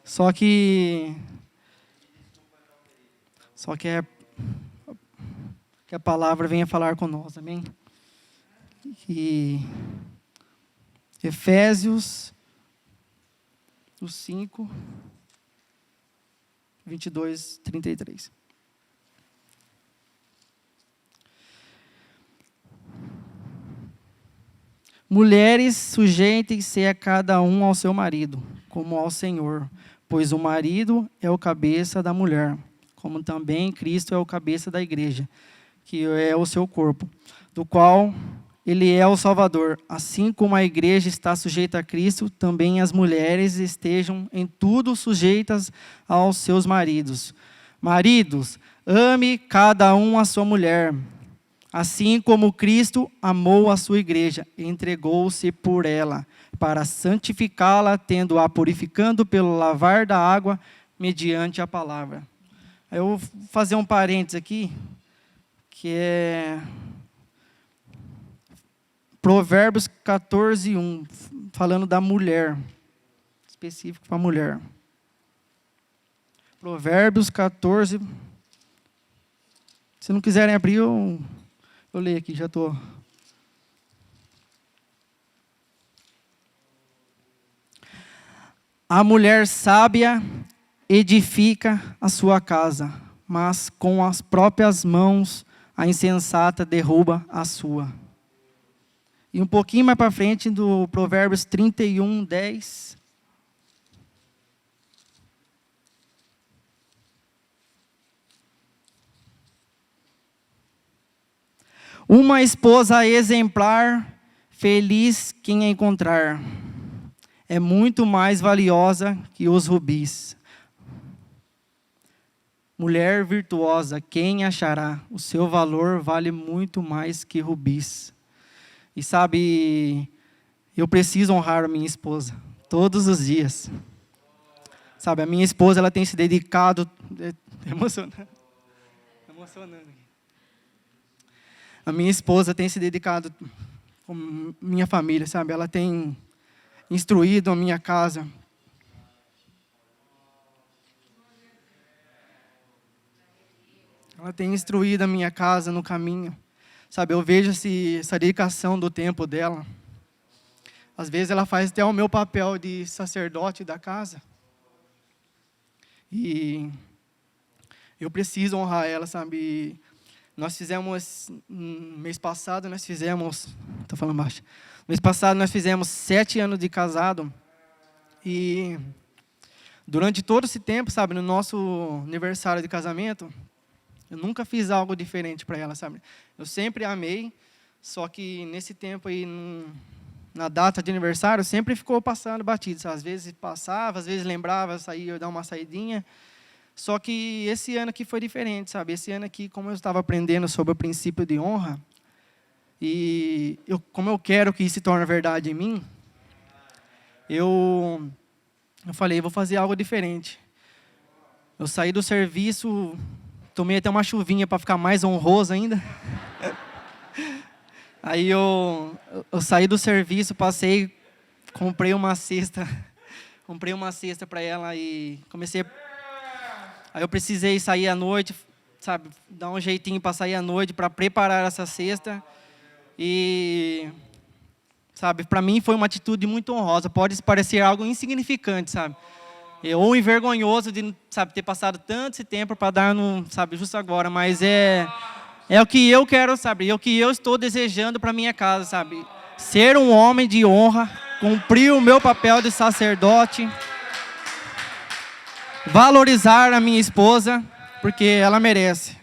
Só que a palavra venha falar conosco, amém? E Efésios 5, 22, 33. Mulheres, sujeitem-se a cada um ao seu marido, como ao Senhor, pois o marido é o cabeça da mulher, como também Cristo é o cabeça da igreja, que é o seu corpo, do qual Ele é o Salvador. Assim como a igreja está sujeita a Cristo, também as mulheres estejam em tudo sujeitas aos seus maridos. Maridos, ame cada um a sua mulher, assim como Cristo amou a sua igreja e entregou-se por ela, para santificá-la, tendo-a purificando pelo lavar da água, mediante a palavra. Eu vou fazer um parênteses aqui, que é Provérbios 14:1, falando da mulher, específico para a mulher. Provérbios 14. Se não quiserem abrir, eu leio aqui, já estou. A mulher sábia edifica a sua casa, mas com as próprias mãos a insensata derruba a sua. E um pouquinho mais para frente, do Provérbios 31:10. Uma esposa exemplar, feliz quem a encontrar, é muito mais valiosa que os rubis. Mulher virtuosa, quem achará? O seu valor vale muito mais que rubis. E sabe, eu preciso honrar a minha esposa todos os dias. Sabe, a minha esposa, ela tem se dedicado, emocionando. A minha esposa tem se dedicado com minha família, sabe? Ela tem instruído a minha casa. Ela tem instruído a minha casa no caminho. Sabe, eu vejo essa dedicação do tempo dela. Às vezes ela faz até o meu papel de sacerdote da casa. E eu preciso honrar ela, sabe? Nós fizemos, mês passado, estou falando baixo. Mês passado nós fizemos 7 anos de casado. E durante todo esse tempo, sabe, no nosso aniversário de casamento, eu nunca fiz algo diferente para ela, sabe? Eu sempre amei, só que nesse tempo aí, na data de aniversário, sempre ficou passando batido, sabe? Às vezes passava, às vezes lembrava, saía, eu dar uma saidinha. Só que esse ano aqui foi diferente, sabe? Esse ano aqui, como eu estava aprendendo sobre o princípio de honra, e como eu quero que isso se torne verdade em mim, eu falei, vou fazer algo diferente. Eu saí do serviço, tomei até uma chuvinha para ficar mais honroso ainda. Aí eu saí do serviço, passei, comprei uma cesta para ela e comecei. Aí eu precisei sair à noite, sabe, dar um jeitinho para sair à noite, para preparar essa cesta. E, sabe, para mim foi uma atitude muito honrosa. Pode parecer algo insignificante, sabe? Ou envergonhoso de, sabe, ter passado tanto esse tempo para dar, sabe, justo agora. Mas é o que eu quero, sabe? É o que eu estou desejando para minha casa, sabe? Ser um homem de honra, cumprir o meu papel de sacerdote, valorizar a minha esposa, porque ela merece.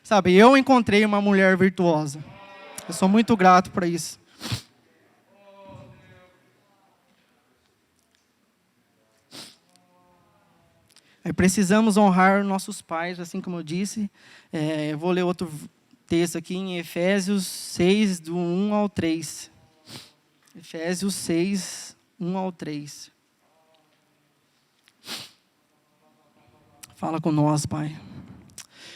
Sabe, eu encontrei uma mulher virtuosa. Eu sou muito grato por isso. Precisamos honrar nossos pais, assim como eu disse. Eu vou ler outro texto aqui em Efésios 6, do 1 ao 3. Efésios 6, 1 ao 3. Fala com nós, Pai.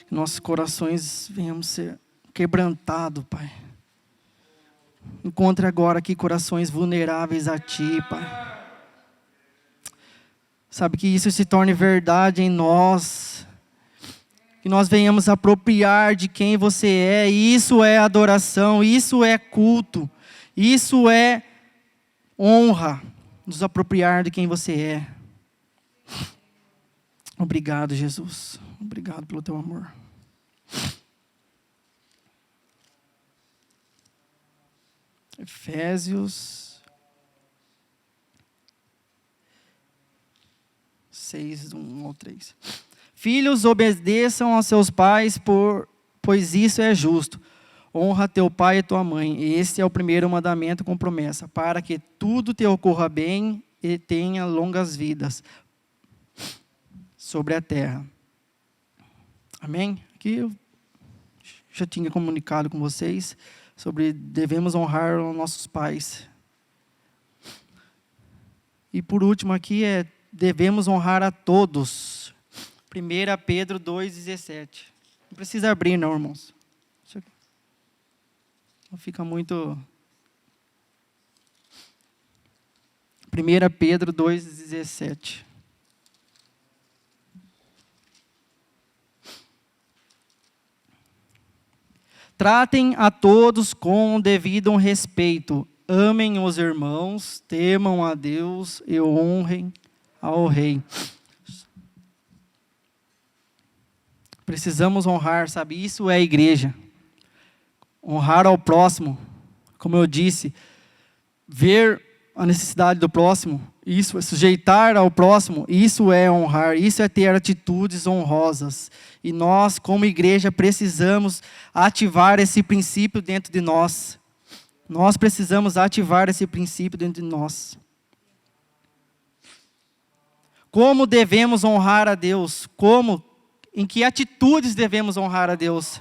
Que nossos corações venham ser quebrantados, Pai. Encontre agora aqui corações vulneráveis a Ti, Pai. Sabe, que isso se torne verdade em nós. Que nós venhamos apropriar de quem Você é. Isso é adoração, isso é culto. Isso é honra. Nos apropriar de quem Você é. Obrigado, Jesus. Obrigado pelo Teu amor. Efésios 6, do 1 ao 3. Filhos, obedeçam aos seus pais, pois isso é justo. honra teu pai e tua mãe. Esse é o primeiro mandamento com promessa, para que tudo te ocorra bem e tenha longas vidas sobre a terra. Amém? Aqui eu já tinha comunicado com vocês sobre devemos honrar os nossos pais. E por último aqui devemos honrar a todos. 1 Pedro 2,17. Não precisa abrir não, irmãos. Não fica muito... 1 Pedro 2,17. Tratem a todos com o devido respeito. Amem os irmãos, temam a Deus e honrem ao Rei. Precisamos honrar, sabe? Isso é a igreja. Honrar ao próximo, como eu disse, ver a necessidade do próximo, isso é sujeitar ao próximo, isso é honrar, isso é ter atitudes honrosas. E nós, como igreja, precisamos ativar esse princípio dentro de nós. Nós precisamos ativar esse princípio dentro de nós. Como devemos honrar a Deus? Em que atitudes devemos honrar a Deus?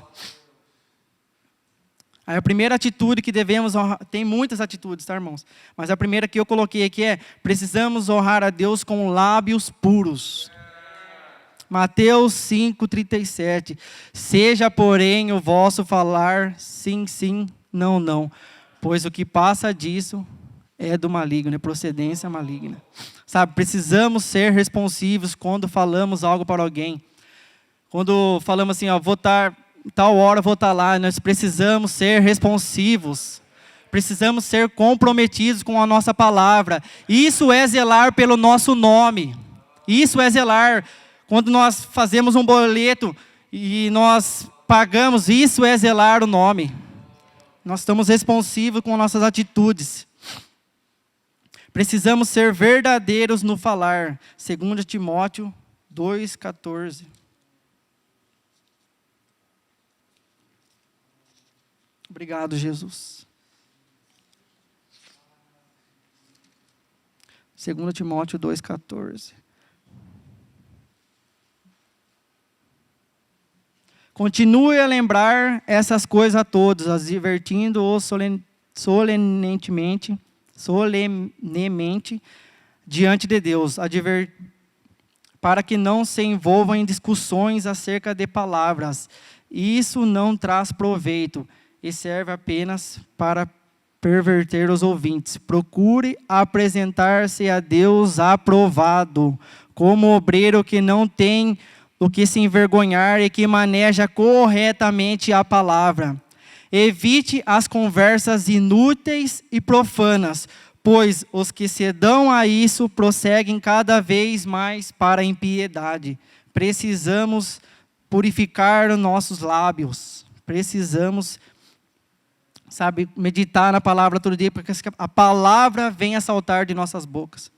Aí a primeira atitude que devemos honrar, tem muitas atitudes, tá, irmãos? Mas a primeira que eu coloquei aqui precisamos honrar a Deus com lábios puros. Mateus 5,37. Seja, porém, o vosso falar sim, sim, não, não. Pois o que passa disso é do maligno, é procedência maligna. Sabe, precisamos ser responsivos quando falamos algo para alguém. Quando falamos assim, vou estar... tal hora vou estar lá, nós precisamos ser responsivos, precisamos ser comprometidos com a nossa palavra. Isso é zelar pelo nosso nome, isso é zelar. Quando nós fazemos um boleto e nós pagamos, isso é zelar o nome. Nós estamos responsivos com nossas atitudes. Precisamos ser verdadeiros no falar. 2 Timóteo 2,14. Obrigado, Jesus. 2 Timóteo 2,14. Continue a lembrar essas coisas a todos, advertindo-os solenemente diante de Deus, para que não se envolvam em discussões acerca de palavras. Isso não traz proveito e serve apenas para perverter os ouvintes. Procure apresentar-se a Deus aprovado, como obreiro que não tem do que se envergonhar e que maneja corretamente a palavra. Evite as conversas inúteis e profanas, pois os que se dão a isso prosseguem cada vez mais para a impiedade. Precisamos purificar os nossos lábios. Precisamos, meditar na palavra todo dia, porque a palavra vem a saltar de nossas bocas.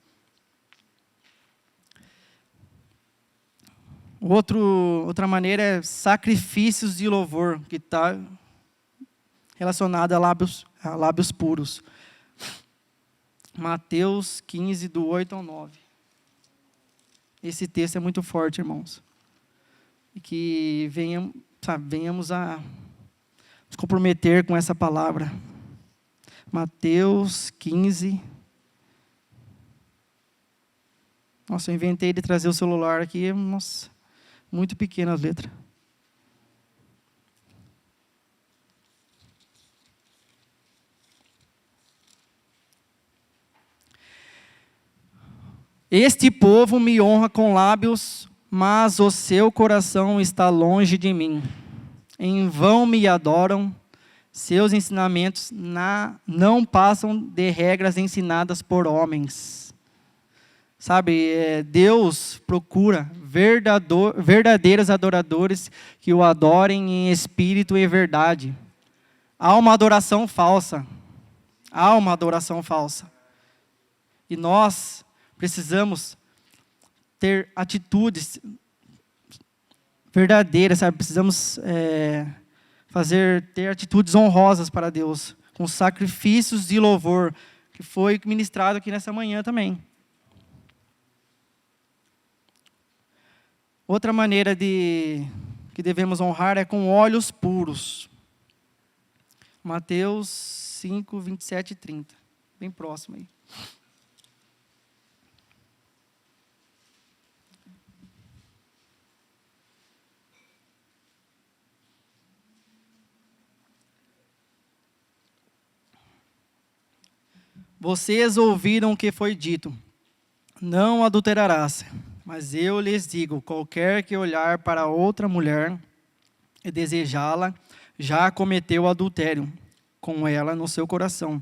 Outra maneira é sacrifícios de louvor, que está relacionado a lábios puros. Mateus 15, do 8 ao 9. Esse texto é muito forte, irmãos. E que venhamos a nos comprometer com essa palavra. Mateus 15. Nossa, eu inventei de trazer o celular aqui, nossa, muito pequena as letras. Este povo me honra com lábios, mas o seu coração está longe de mim. Em vão me adoram, seus ensinamentos não passam de regras ensinadas por homens. Deus procura verdadeiros adoradores que o adorem em espírito e verdade. Há uma adoração falsa. E nós precisamos ter atitudes verdadeiras, precisamos ter atitudes honrosas para Deus, com sacrifícios de louvor, que foi ministrado aqui nessa manhã também. Outra maneira que devemos honrar é com olhos puros. Mateus 5, 27 e 30. Bem próximo aí. Vocês ouviram o que foi dito: não adulterarás. Mas eu lhes digo, qualquer que olhar para outra mulher e desejá-la, já cometeu adultério com ela no seu coração.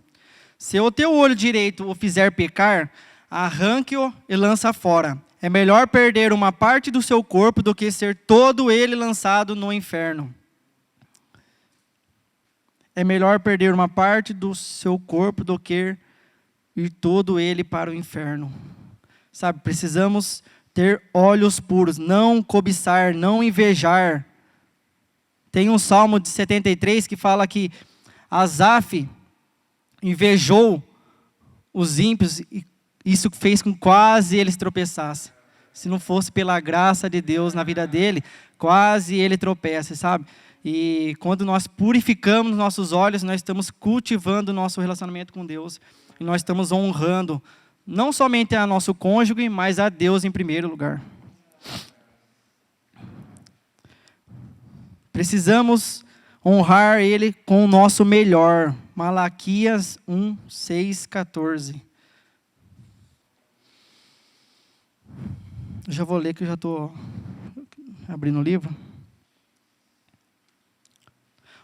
Se o teu olho direito o fizer pecar, arranque-o e lança fora. É melhor perder uma parte do seu corpo do que ser todo ele lançado no inferno. É melhor perder uma parte do seu corpo do que ir todo ele para o inferno. Sabe, precisamos ter olhos puros, não cobiçar, não invejar. Tem um Salmo de 73 que fala que Asaf invejou os ímpios e isso fez com que quase eles tropeçassem. Se não fosse pela graça de Deus na vida dele, quase ele tropeça, sabe? E quando nós purificamos nossos olhos, nós estamos cultivando o nosso relacionamento com Deus. E nós estamos honrando não somente a nosso cônjuge, mas a Deus em primeiro lugar. Precisamos honrar Ele com o nosso melhor. Malaquias 1, 6, 14. Já vou ler que eu já estou abrindo o livro.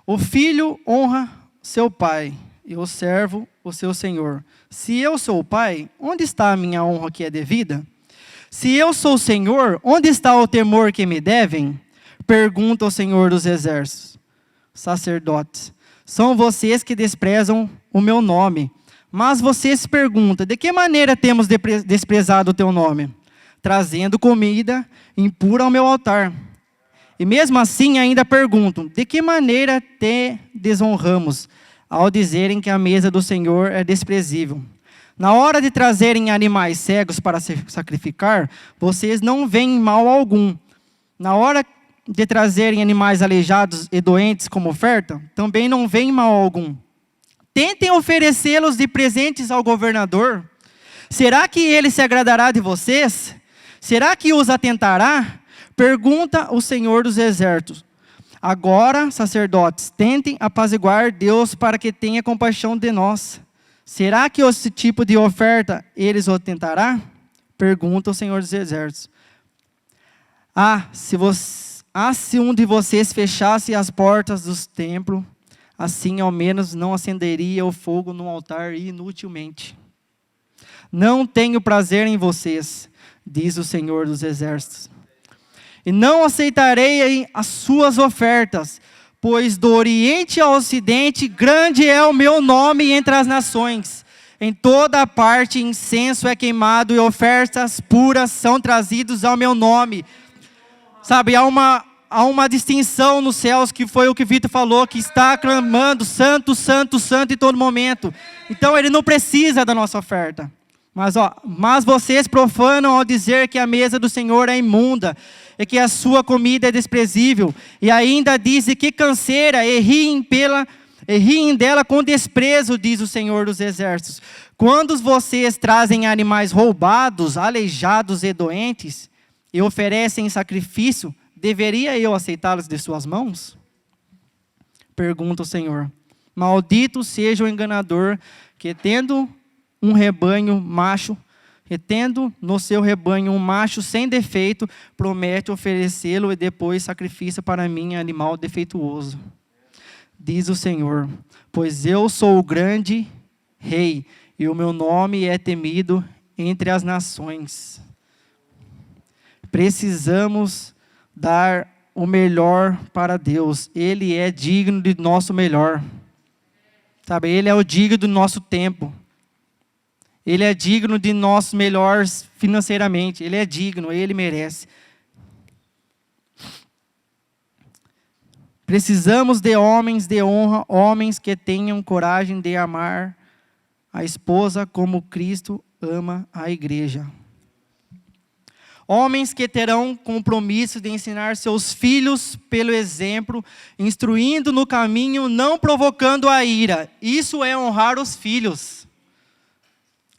O filho honra seu pai e o servo o seu senhor. Se eu sou o pai, onde está a minha honra que é devida? Se eu sou o Senhor, onde está o temor que me devem? Pergunta o Senhor dos exércitos. Sacerdotes, são vocês que desprezam o meu nome. Mas vocês perguntam, de que maneira temos desprezado o teu nome? Trazendo comida impura ao meu altar. E mesmo assim ainda perguntam, de que maneira te desonramos? Ao dizerem que a mesa do Senhor é desprezível. Na hora de trazerem animais cegos para sacrificar, vocês não veem mal algum. Na hora de trazerem animais aleijados e doentes como oferta, também não veem mal algum. Tentem oferecê-los de presentes ao governador. Será que ele se agradará de vocês? Será que os atentará? Pergunta o Senhor dos exércitos. Agora, sacerdotes, tentem apaziguar Deus para que tenha compaixão de nós. Será que esse tipo de oferta eles o tentará? Pergunta o Senhor dos exércitos. Se um de vocês fechasse as portas dos templos, assim ao menos não acenderia o fogo no altar inutilmente. Não tenho prazer em vocês, diz o Senhor dos exércitos. E não aceitarei as suas ofertas, pois do Oriente ao Ocidente, grande é o meu nome entre as nações. Em toda parte incenso é queimado e ofertas puras são trazidas ao meu nome. Sabe, há uma distinção nos céus, que foi o que Vitor falou, que está clamando, santo, santo, santo em todo momento. Então ele não precisa da nossa oferta. Mas vocês profanam ao dizer que a mesa do Senhor é imunda, e que a sua comida é desprezível, e ainda dizem que canseira, e riem dela com desprezo, diz o Senhor dos exércitos. Quando vocês trazem animais roubados, aleijados e doentes, e oferecem sacrifício, deveria eu aceitá-los de suas mãos? Pergunta o Senhor. Maldito seja o enganador, que tendo um rebanho macho, e tendo no seu rebanho um macho sem defeito, promete oferecê-lo e depois sacrifício para mim animal defeituoso. Diz o Senhor, pois eu sou o grande rei, e o meu nome é temido entre as nações. Precisamos dar o melhor para Deus. Ele é digno de nosso melhor. Sabe, Ele é o digno do nosso tempo. Ele é digno de nós melhores financeiramente. Ele é digno, Ele merece. Precisamos de homens de honra, homens que tenham coragem de amar a esposa como Cristo ama a igreja. Homens que terão compromisso de ensinar seus filhos pelo exemplo, instruindo no caminho, não provocando a ira. Isso é honrar os filhos.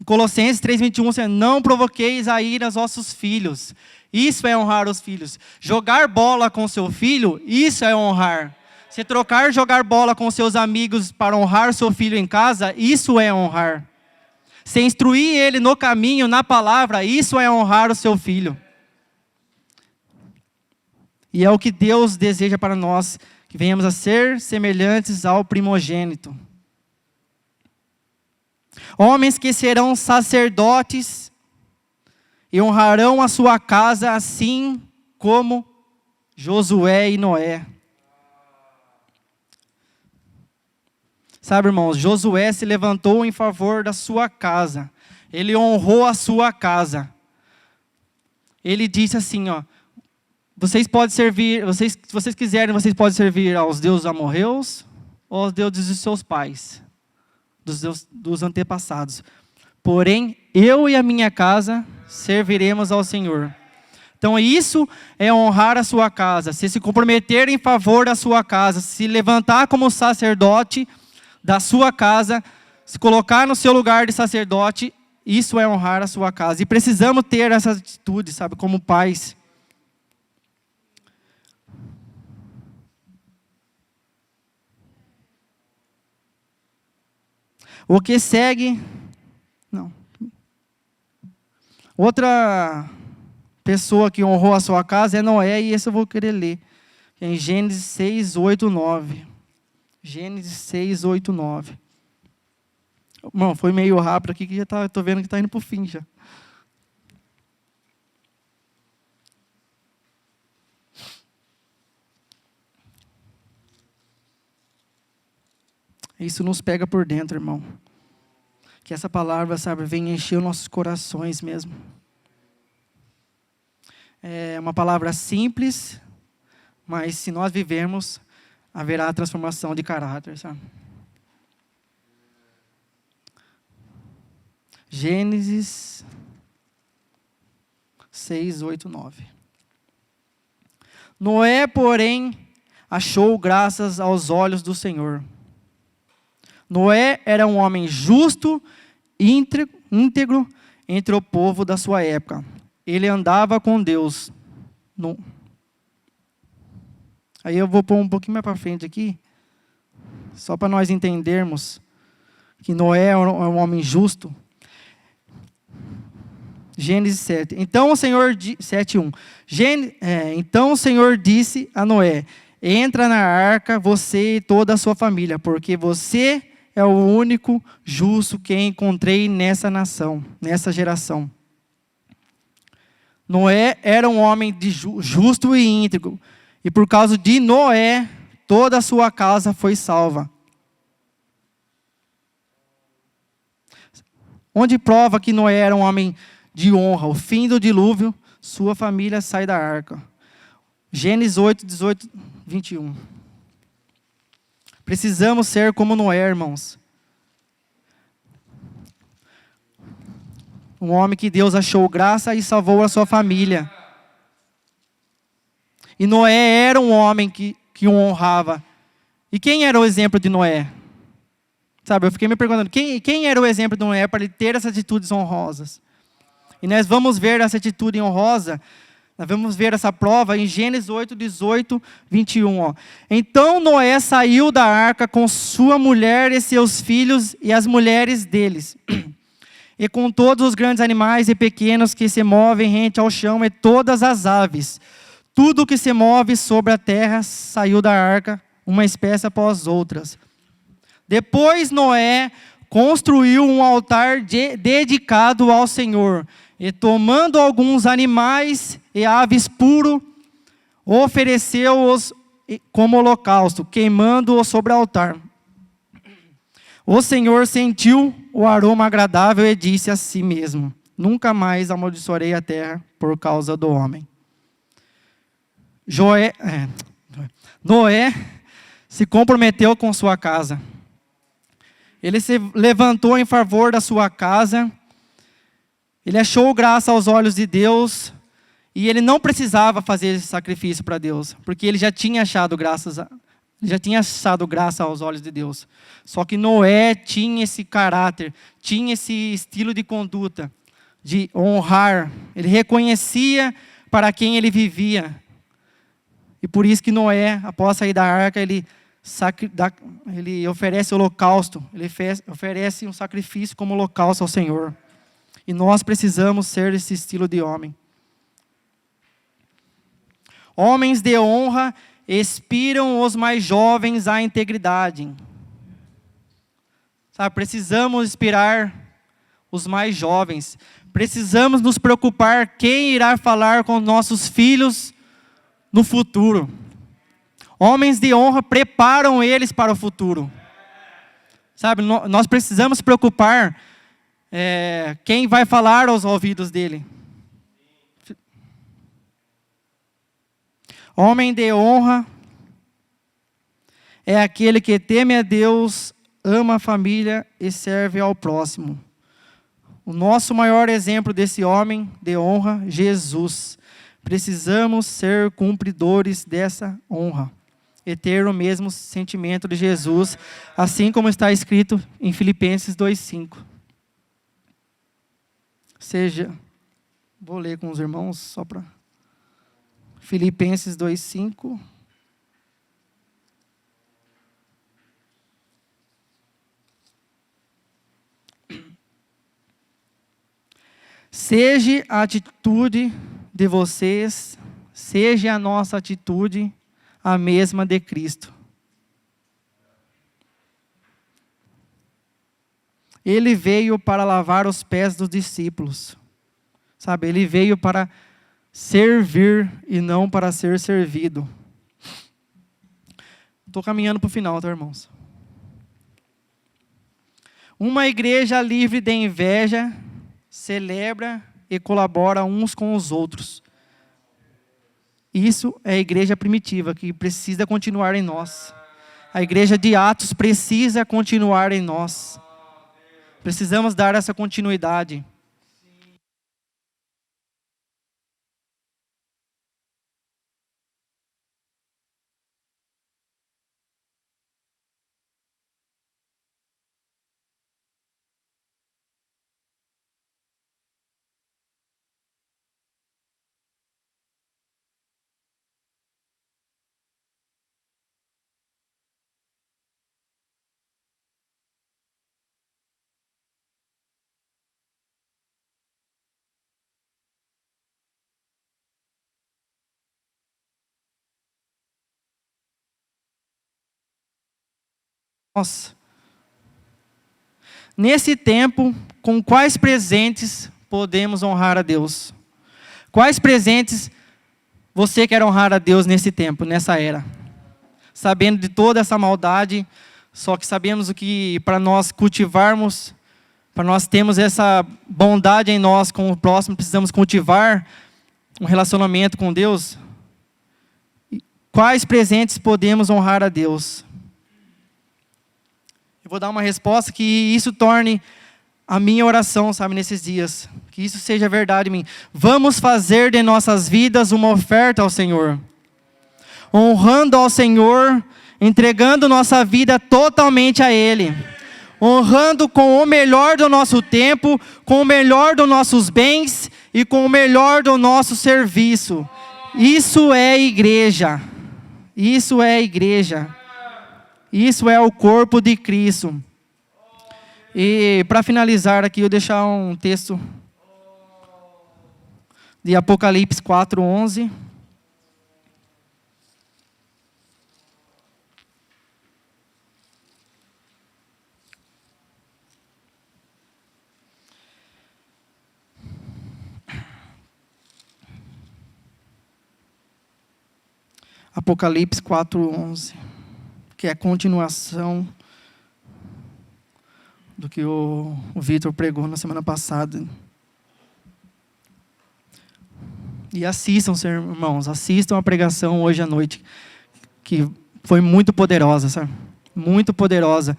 Colossenses 3:21, não provoqueis a ira aos vossos filhos. Isso é honrar os filhos. Jogar bola com seu filho, isso é honrar. Se trocar jogar bola com seus amigos para honrar seu filho em casa, isso é honrar. Se instruir ele no caminho, na palavra, isso é honrar o seu filho. E é o que Deus deseja para nós, que venhamos a ser semelhantes ao primogênito. Homens que serão sacerdotes e honrarão a sua casa, assim como Josué e Noé. Sabe, irmãos, Josué se levantou em favor da sua casa. Ele honrou a sua casa. Ele disse assim, vocês podem servir, se vocês quiserem, vocês podem servir aos deuses amorreus ou aos deuses de seus pais, dos antepassados. Porém, eu e a minha casa serviremos ao Senhor. Então isso é honrar a sua casa, se comprometer em favor da sua casa, se levantar como sacerdote da sua casa, se colocar no seu lugar de sacerdote, isso é honrar a sua casa. E precisamos ter essa atitude, sabe, como pais. O que segue... Não. Outra pessoa que honrou a sua casa é Noé, e esse eu vou querer ler. Em Gênesis 6, 8, 9. Gênesis 6, 8, 9. Irmão, foi meio rápido aqui, que já estou vendo que está indo para o fim já. Isso nos pega por dentro, irmão. Que essa palavra, sabe, venha encher os nossos corações mesmo. É uma palavra simples, mas se nós vivermos, haverá a transformação de caráter, sabe? Gênesis 6, 8, 9. Noé, porém, achou graças aos olhos do Senhor. Noé era um homem justo, íntegro entre o povo da sua época. Ele andava com Deus. Aí eu vou pôr um pouquinho mais para frente aqui, só para nós entendermos que Noé é um homem justo. Gênesis 7. Então o Senhor 7:1. Então o Senhor disse a Noé: entra na arca, você e toda a sua família, porque você é o único justo que encontrei nessa nação, nessa geração. Noé era um homem justo e íntegro, e por causa de Noé, toda a sua casa foi salva. Onde prova que Noé era um homem de honra, o fim do dilúvio, sua família sai da arca. Gênesis 8, 18, 21. Precisamos ser como Noé, irmãos. Um homem que Deus achou graça e salvou a sua família. E Noé era um homem que o honrava. E quem era o exemplo de Noé? Sabe, eu fiquei me perguntando, quem era o exemplo de Noé para ele ter essas atitudes honrosas? E nós vamos ver essa atitude honrosa, nós vamos ver essa prova em Gênesis 8, 18, 21. Então Noé saiu da arca com sua mulher e seus filhos e as mulheres deles. E com todos os grandes animais e pequenos que se movem rente ao chão e todas as aves. Tudo que se move sobre a terra saiu da arca, uma espécie após outras. Depois Noé construiu um altar dedicado ao Senhor. E tomando alguns animais e aves puros, ofereceu-os como holocausto, queimando-os sobre o altar. O Senhor sentiu o aroma agradável e disse a si mesmo: nunca mais amaldiçoarei a terra por causa do homem. Noé se comprometeu com sua casa. Ele se levantou em favor da sua casa. Ele achou graça aos olhos de Deus. E ele não precisava fazer esse sacrifício para Deus, porque ele já tinha achado graça aos olhos de Deus. Só que Noé tinha esse caráter, tinha esse estilo de conduta, de honrar. Ele reconhecia para quem ele vivia. E por isso que Noé, após sair da arca, ele oferece holocausto, ele oferece um sacrifício como holocausto ao Senhor. E nós precisamos ser esse estilo de homem. Homens de honra inspiram os mais jovens à integridade. Sabe, precisamos inspirar os mais jovens. Precisamos nos preocupar quem irá falar com nossos filhos no futuro. Homens de honra preparam eles para o futuro. Sabe, nós precisamos preocupar quem vai falar aos ouvidos dele. Homem de honra é aquele que teme a Deus, ama a família e serve ao próximo. O nosso maior exemplo desse homem de honra, Jesus. Precisamos ser cumpridores dessa honra e ter o mesmo sentimento de Jesus, assim como está escrito em Filipenses 2:5. Vou ler com os irmãos só para... Filipenses 2:5. Seja a atitude de vocês, seja a nossa atitude a mesma de Cristo. Ele veio para lavar os pés dos discípulos. Sabe, ele veio para servir e não para ser servido. Estou caminhando para o final, tá, irmãos? Uma igreja livre de inveja celebra e colabora uns com os outros. Isso é a igreja primitiva, que precisa continuar em nós. A igreja de Atos precisa continuar em nós. Precisamos dar essa continuidade. Nós, nesse tempo, com quais presentes podemos honrar a Deus? Quais presentes você quer honrar a Deus nesse tempo, nessa era? Sabendo de toda essa maldade, só que sabemos o que para nós cultivarmos, para nós termos essa bondade em nós com o próximo, precisamos cultivar um relacionamento com Deus. Quais presentes podemos honrar a Deus? Eu vou dar uma resposta que isso torne a minha oração, sabe, nesses dias. Que isso seja verdade em mim. Vamos fazer de nossas vidas uma oferta ao Senhor. Honrando ao Senhor, entregando nossa vida totalmente a Ele. Honrando com o melhor do nosso tempo, com o melhor dos nossos bens e com o melhor do nosso serviço. Isso é igreja. Isso é igreja. Isso é o corpo de Cristo. E para finalizar aqui, eu deixar um texto de Apocalipse 4:11. Apocalipse 4:11. Que é a continuação do que o Vitor pregou na semana passada. E assistam, irmãos, assistam a pregação hoje à noite, que foi muito poderosa, sabe? Muito poderosa.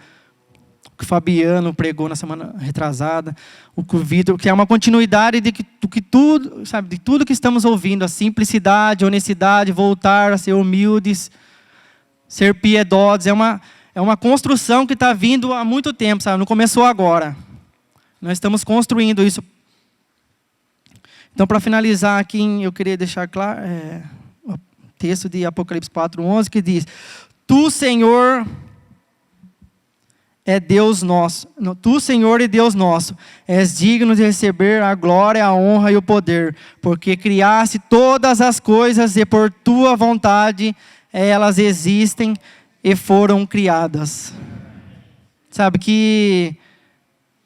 O que o Fabiano pregou na semana retrasada, o que o Vitor, que é uma continuidade do que tudo, sabe, de tudo que estamos ouvindo, a simplicidade, a honestidade, voltar a ser humildes, ser piedosos, é uma construção que está vindo há muito tempo, sabe? Não começou agora. Nós estamos construindo isso. Então, para finalizar aqui, eu queria deixar claro, o texto de Apocalipse 4:11, que diz: Tu, Senhor, é Deus nosso. Tu, Senhor, é Deus nosso. És digno de receber a glória, a honra e o poder, porque criaste todas as coisas e por tua vontade elas existem e foram criadas. Sabe que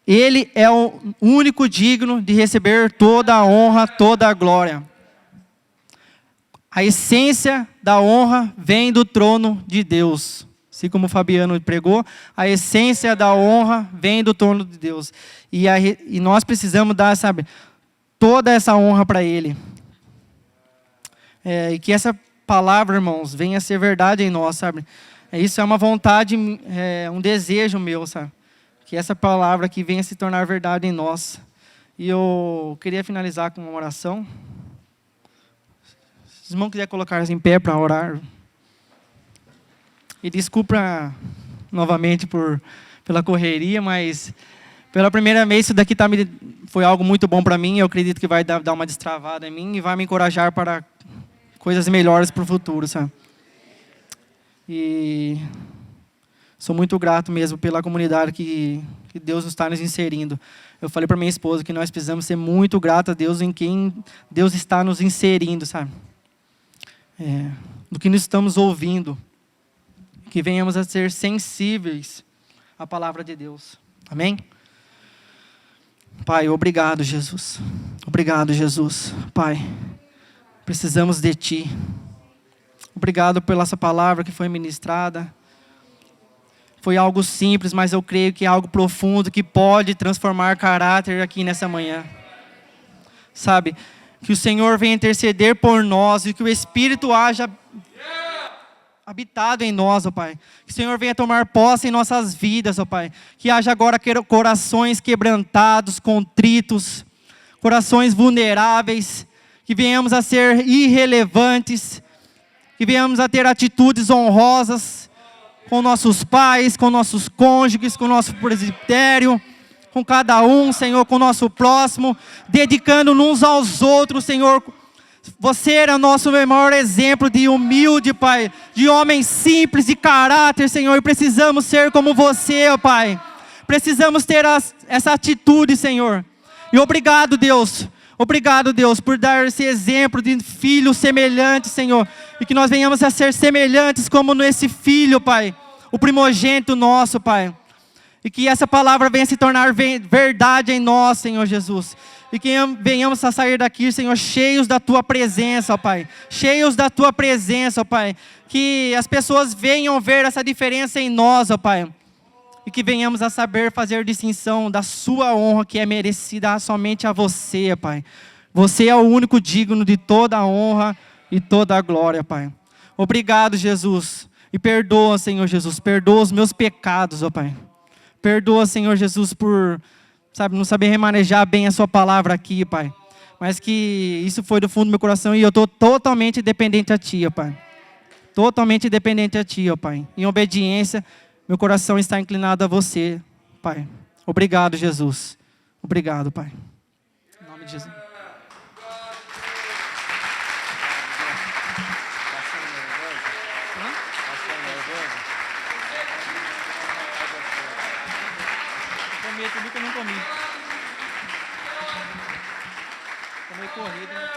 Ele é o único digno de receber toda a honra, toda a glória. A essência da honra vem do trono de Deus. Assim como o Fabiano pregou, a essência da honra vem do trono de Deus. E nós precisamos dar, sabe, toda essa honra para Ele. E que essa palavra, irmãos, venha a ser verdade em nós, sabe? Isso é uma vontade, um desejo meu, sabe? Que essa palavra aqui venha se tornar verdade em nós. E eu queria finalizar com uma oração. Se os irmãos quiserem colocar-se em pé para orar. E desculpa novamente pela correria, mas pela primeira vez isso daqui foi algo muito bom para mim. Eu acredito que vai dar uma destravada em mim e vai me encorajar para coisas melhores para o futuro, sabe? E sou muito grato mesmo pela comunidade que Deus está nos inserindo. Eu falei para minha esposa que nós precisamos ser muito gratos a Deus em quem Deus está nos inserindo, sabe? Do que nós estamos ouvindo. Que venhamos a ser sensíveis à palavra de Deus. Amém? Pai, obrigado, Jesus. Obrigado, Jesus. Pai, precisamos de Ti. Obrigado pela essa palavra que foi ministrada. Foi algo simples, mas eu creio que é algo profundo, que pode transformar caráter aqui nessa manhã. Sabe, que o Senhor venha interceder por nós e que o Espírito haja habitado em nós, ó Pai. Que o Senhor venha tomar posse em nossas vidas, ó Pai. Que haja agora corações quebrantados, contritos, corações vulneráveis, que venhamos a ser irrelevantes, que venhamos a ter atitudes honrosas com nossos pais, com nossos cônjuges, com nosso presbitério, com cada um, Senhor, com o nosso próximo, dedicando uns aos outros, Senhor. Você era nosso maior exemplo de humilde, Pai, de homem simples, de caráter, Senhor, e precisamos ser como você, ó Pai. Precisamos ter essa atitude, Senhor. E obrigado, Deus. Obrigado, Deus, por dar esse exemplo de filho semelhante, Senhor. E que nós venhamos a ser semelhantes como nesse filho, Pai. O primogênito nosso, Pai. E que essa palavra venha se tornar verdade em nós, Senhor Jesus. E que venhamos a sair daqui, Senhor, cheios da Tua presença, ó Pai. Cheios da Tua presença, ó Pai. Que as pessoas venham ver essa diferença em nós, ó Pai. E que venhamos a saber fazer distinção da Sua honra, que é merecida somente a Você, ó Pai. Você é o único digno de toda a honra e toda a glória, Pai. Obrigado, Jesus. E perdoa, Senhor Jesus. Perdoa os meus pecados, ó Pai. Perdoa, Senhor Jesus, por não saber remanejar bem a Sua palavra aqui, Pai. Mas que isso foi do fundo do meu coração e eu estou totalmente dependente a Ti, ó Pai. Totalmente dependente a Ti, ó Pai. Em obediência, meu coração está inclinado a Você, Pai. Obrigado, Jesus. Obrigado, Pai. Em nome de Jesus. Tudo que eu não comi. Comer corrida.